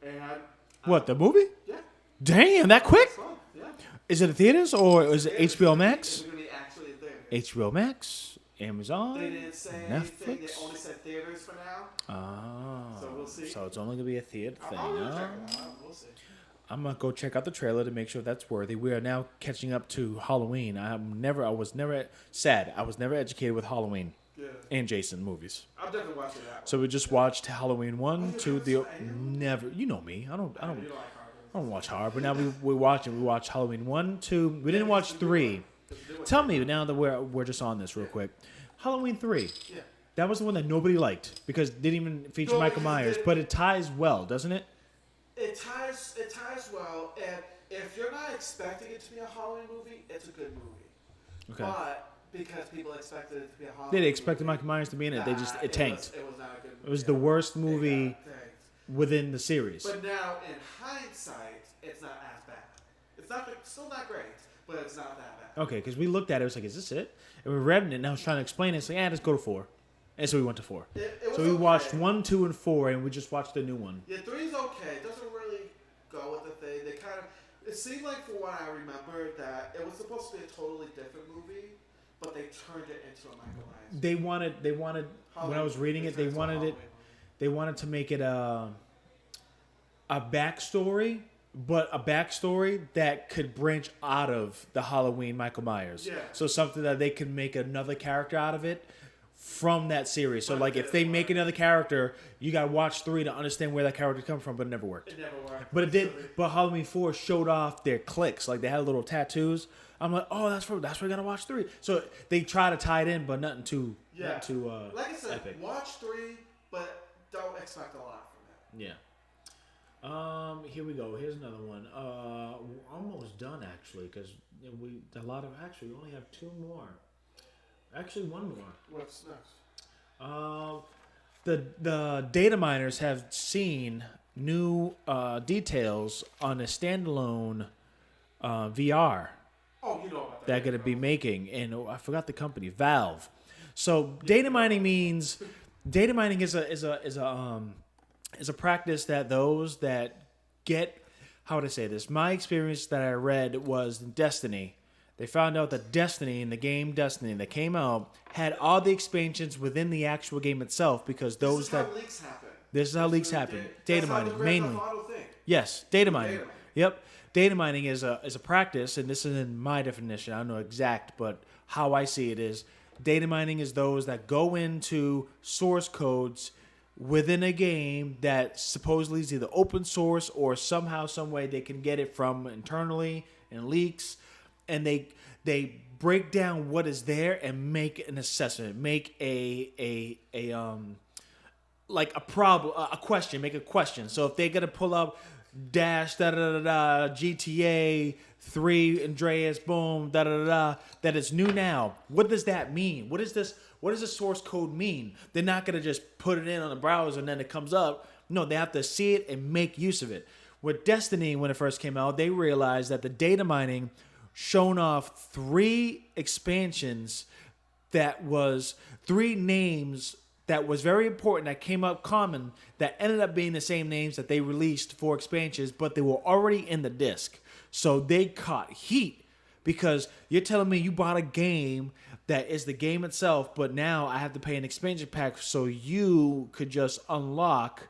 And What, the movie? yeah, Damn, that quick? next month, yeah. Is it in theaters or is it HBO Max? It's going to be actually there. HBO Max, Amazon, They didn't say anything. They Netflix. only said theaters for now. Oh, So we'll see. So it's only gonna be a theater thing. I'll huh? check it out. We'll see. I'm gonna go check out the trailer to make sure that's worthy. We are now catching up to Halloween. I was never educated with Halloween Yeah. and Jason movies. I'm definitely watching that one. So we just watched Halloween 1, you 2, haven't the seen Halloween? never. You know me. I don't You don't like horror. I don't watch horror, but now we watch it. We watched Halloween 1, 2. We didn't watch 3. Tell me now that we're just on this real quick. Halloween 3. Yeah. That was the one that nobody liked because it didn't even feature No, Michael because it Myers, didn't- but it ties well, doesn't it? It ties well, and if you're not expecting it to be a Halloween movie, it's a good movie. Okay. But because people expected it to be a Halloween They expected movie, Michael Myers to be in it. They just it tanked. It was not a good movie. It was the worst It movie got tanked. within the series. But now, in hindsight, it's not as bad. It's still not great, but it's not that bad. Okay, because we looked at it, it was like, is this it? And we read it, and I was trying to explain it. It's like, let's go to 4. And so we went to 4. It was So we okay. watched 1, 2, and 4, and we just watched the new one. Yeah, 3's okay. It doesn't really go with the thing. They kind of. It seemed like, from what I remember, that it was supposed to be a totally different movie, but they turned it into a Michael Myers. They wanted. When I was reading it, they turned it into a wanted it. Halloween movie. They wanted to make it a backstory, but a backstory that could branch out of the Halloween Michael Myers. Yeah. So something that they can make another character out of it from that series. So But like it if they didn't make work. another character, you gotta watch 3 to understand where that character come from, but it never worked. It never worked. But it did. So But Halloween 4 showed off their clicks. Like they had little tattoos. I'm like, oh, that's where we gotta watch 3. So they try to tie it in, but nothing too, Yeah. Like I said, epic. watch 3, but don't expect a lot from it. Yeah. Here we go. Here's another one. We're almost done actually, because we only have 2 more. Actually, 1 more. What's next? The data miners have seen new details on a standalone VR Oh, you know about that. they're going to be making, and I forgot the company, Valve. So data mining is a practice that those that get, how would I say this? My experience that I read was Destiny. They found out that Destiny, in the game Destiny that came out, had all the expansions within the actual game itself because those This is that how leaks happen. this is how leaks happen. Data mining mainly. Yes, data mining. Data mining. Yep. Data mining is a practice, and this isn't my definition. I don't know exact, but how I see it is data mining is those that go into source codes within a game that supposedly is either open source or somehow, some way they can get it from internally and leaks, and they break down what is there and make an assessment, make a like a problem, a question, make a question. So if they're gonna pull up dash da da da da GTA 3 Andreas boom da da da da that is new now. What does that mean? What is this? What does the source code mean? They're not gonna just put it in on the browser and then it comes up. No, they have to see it and make use of it. With Destiny, when it first came out, they realized that the data mining shown off 3 expansions that was 3 names that was very important that came up common that ended up being the same names that they released for expansions, but they were already in the disc. So they caught heat because you're telling me you bought a game that is the game itself, but now I have to pay an expansion pack so you could just unlock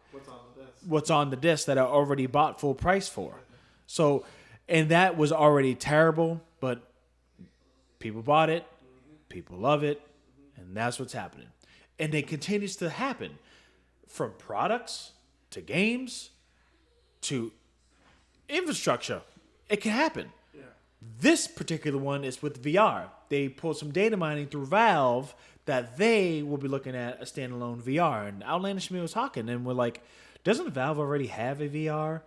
what's on the disc that I already bought full price for. So, and that was already terrible, but people bought it, people love it, and that's what's happening. And it continues to happen from products to games to infrastructure. It can happen. Yeah. This particular one is with VR. They pulled some data mining through Valve that they will be looking at a standalone VR. And Outlandish and me was talking, and we're like, doesn't Valve already have a VR?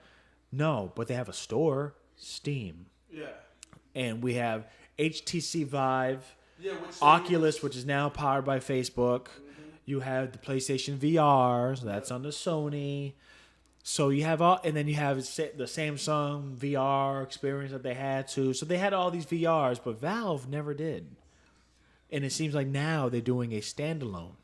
No, but they have a store, Steam. Yeah. And we have HTC Vive, Yeah, Oculus, which is now powered by Facebook. You have the PlayStation VR, so that's under Sony. So you have all, and then you have the Samsung VR experience that they had too. So they had all these VRs, but Valve never did. And it seems like now they're doing a standalone.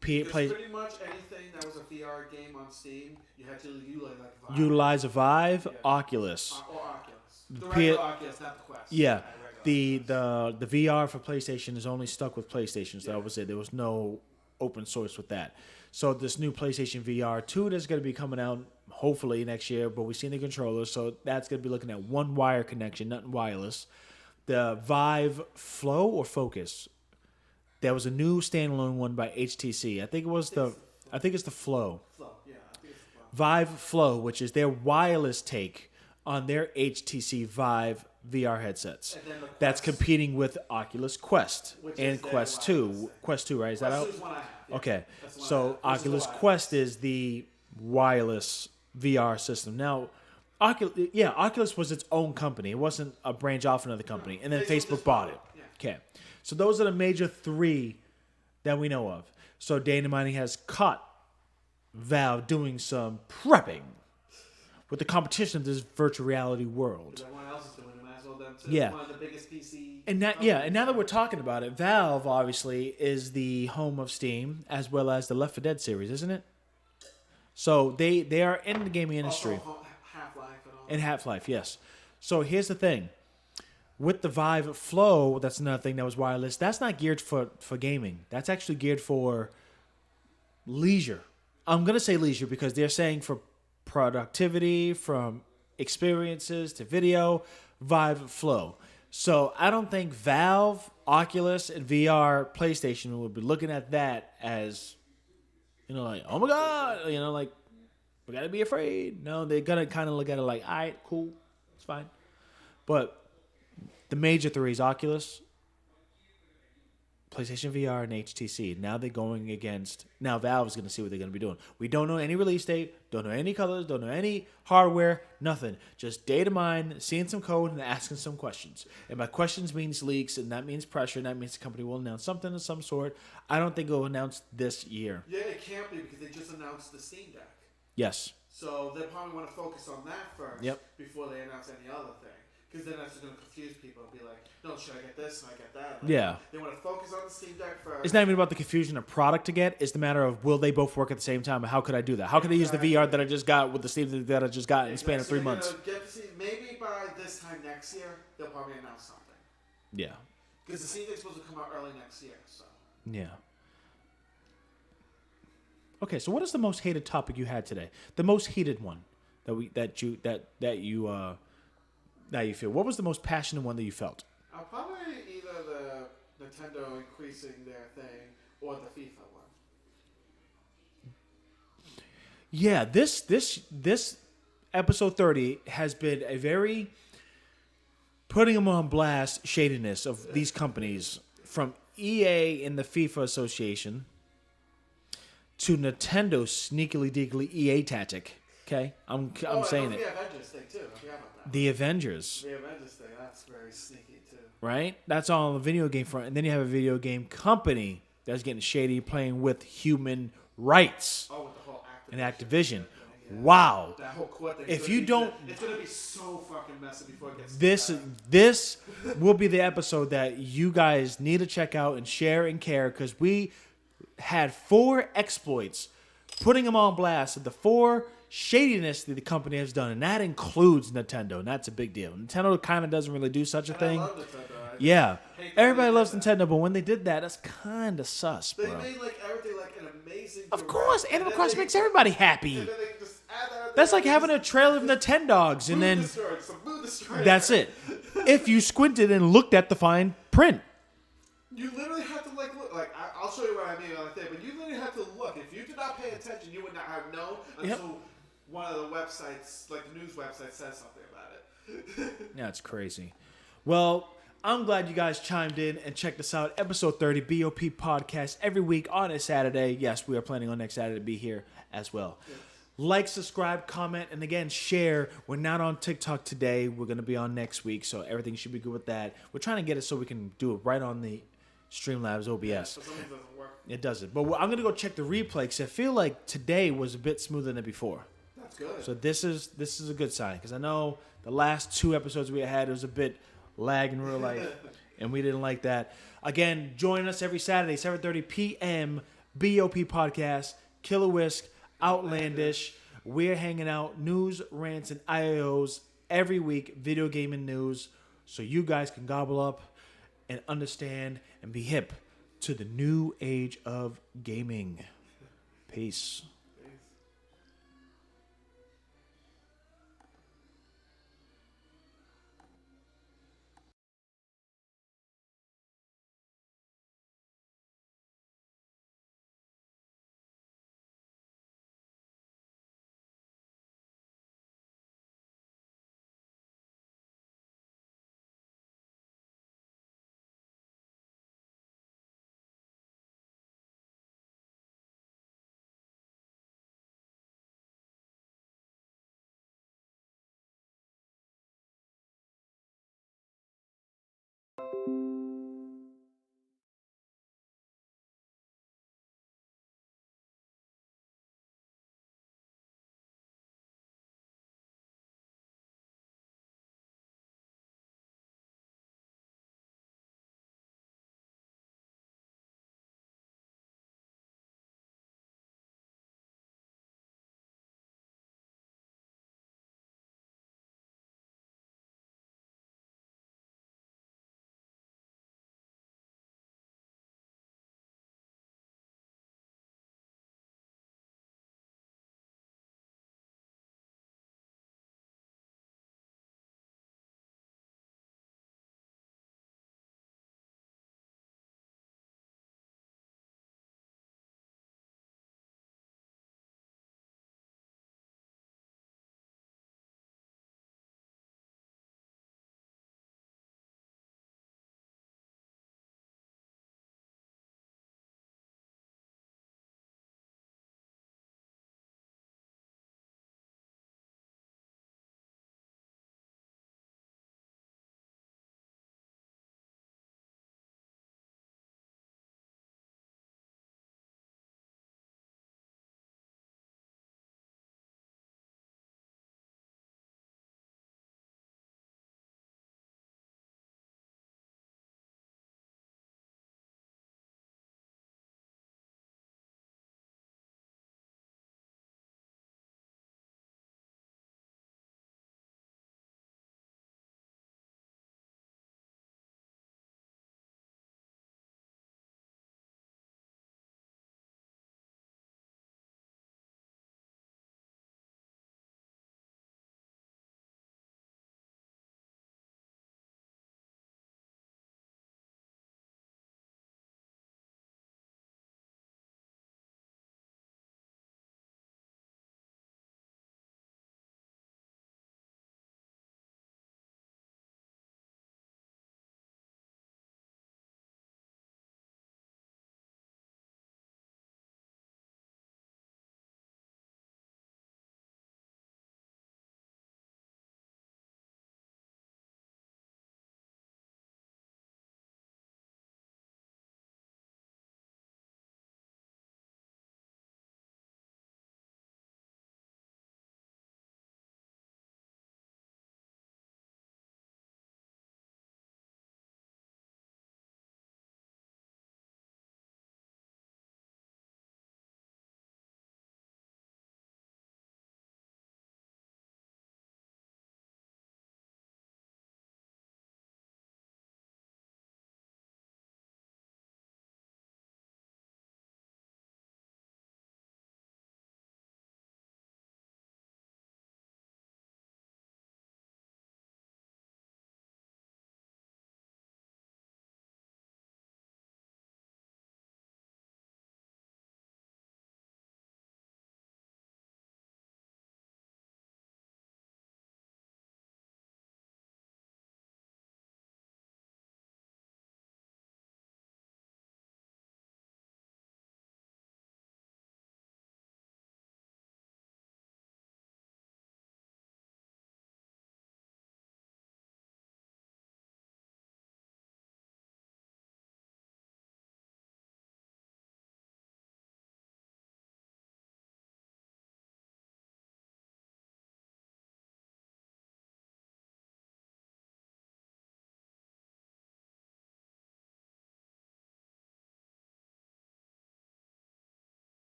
Pretty much anything that was a VR game on Steam, you had to Vive. Utilize a Vive, Oculus. Or Oculus. The regular Oculus, not the Quest. Yeah. The VR for PlayStation is only stuck with PlayStation, so that was it. There was no open source with that. So this new PlayStation VR 2 that's going to be coming out hopefully next year, but we've seen the controllers, so that's going to be looking at one wire connection, nothing wireless. The Vive Flow or Focus. There was a new standalone one by HTC. I think it's the Flow. Flow, yeah. I think it's Flow. Vive Flow, which is their wireless take on their HTC Vive VR headsets. That's competing with Oculus Quest and Quest 2. Quest 2, right? Is that out? Yeah. Okay. So Oculus Quest is the wireless VR system. Now, Oculus was its own company. It wasn't a branch off another company. And then Facebook bought it. Yeah. Okay. So those are the major three that we know of. So data mining has caught Valve doing some prepping with the competition of this virtual reality world. Everyone else is doing it. Might as well them too. Yeah. One of the biggest PC. And now that we're talking about it, Valve obviously is the home of Steam as well as the Left 4 Dead series, isn't it? So they are in the gaming industry. Also, Half-Life and all. And Half-Life, yes. So here's the thing. With the Vive Flow, that's another thing that was wireless. That's not geared for gaming. That's actually geared for leisure. I'm going to say leisure because they're saying for productivity, from experiences to video, Vive Flow. So I don't think Valve, Oculus, and VR PlayStation would be looking at that as, like, oh my God, like, we got to be afraid. No, they're going to kind of look at it like, all right, cool, it's fine. But the major three is Oculus, PlayStation VR, and HTC. Now they're going against... Now Valve is going to see what they're going to be doing. We don't know any release date, don't know any colors, don't know any hardware, nothing. Just data mine, seeing some code, and asking some questions. And by questions means leaks, and that means pressure, and that means the company will announce something of some sort. I don't think it will announce this year. Yeah, it can't be because they just announced the Steam Deck. Yes. So they probably want to focus on that first before they announce any other thing. Because then that's just going to confuse people and be like, no, should I get this? Should I get that? Like, yeah. They want to focus on the Steam Deck first. It's not even about the confusion of product to get. It's the matter of will they both work at the same time? And how could I do that? How could I use the VR that I just got with the Steam Deck that I just got in the span of 3 months? Maybe by this time next year, they'll probably announce something. Yeah. Because the Steam Deck's supposed to come out early next year. So. Yeah. Okay, so what is the most hated topic you had today? The most heated one that you feel. What was the most passionate one that you felt? Probably either the Nintendo increasing their thing or the FIFA one. Yeah, this episode 30 has been a very putting them on blast shadiness of these companies, from EA and the FIFA Association to Nintendo sneakily deekily EA tactic. Okay, I'm saying it. The Avengers thing too. I forgot about that. The Avengers. The Avengers thing. That's very sneaky too. Right? That's all on the video game front, and then you have a video game company that's getting shady, playing with human rights. Oh, with the whole Activision. And Activision. Yeah. Wow. That whole quad thing. If you don't, it's gonna be so fucking messy before it gets. This will be the episode that you guys need to check out and share and care, because we had 4 exploits, putting them on blast of the 4 shadiness that the company has done, and that includes Nintendo, and that's a big deal. Nintendo kind of doesn't really do such a thing. I love Nintendo. Yeah, everybody loves Nintendo, but when they did that, that's kind of sus, bro. They made like everything like an amazing. Of course, Animal Crossing makes everybody happy. And then they just add that. That's like having a trailer of Nintendogs, and then that's it. If you squinted and looked at the fine print. You literally have to look. I'll show you what I mean on the thing, but you literally have to look. If you did not pay attention, you would not have known until one of the websites, like the news website, says something about it. Yeah, it's crazy. Well, I'm glad you guys chimed in and checked us out. Episode 30, B.o.P podcast, every week on a Saturday. Yes, we are planning on next Saturday to be here as well. Yes. Like, subscribe, comment, and again, share. We're not on TikTok today. We're going to be on next week, so everything should be good with that. We're trying to get it so we can do it right on the Streamlabs OBS. Yeah, so something doesn't work. It doesn't. But I'm going to go check the replay because I feel like today was a bit smoother than before. That's good. So this is a good sign because I know the last 2 episodes we had, it was a bit lag in real life, and we didn't like that. Again, join us every Saturday, 7:30 p.m., B.o.P podcast, Killer Whisk, Outlandish. We're hanging out, news, rants, and IOs every week, video gaming news, so you guys can gobble up and understand and be hip to the new age of gaming. Peace.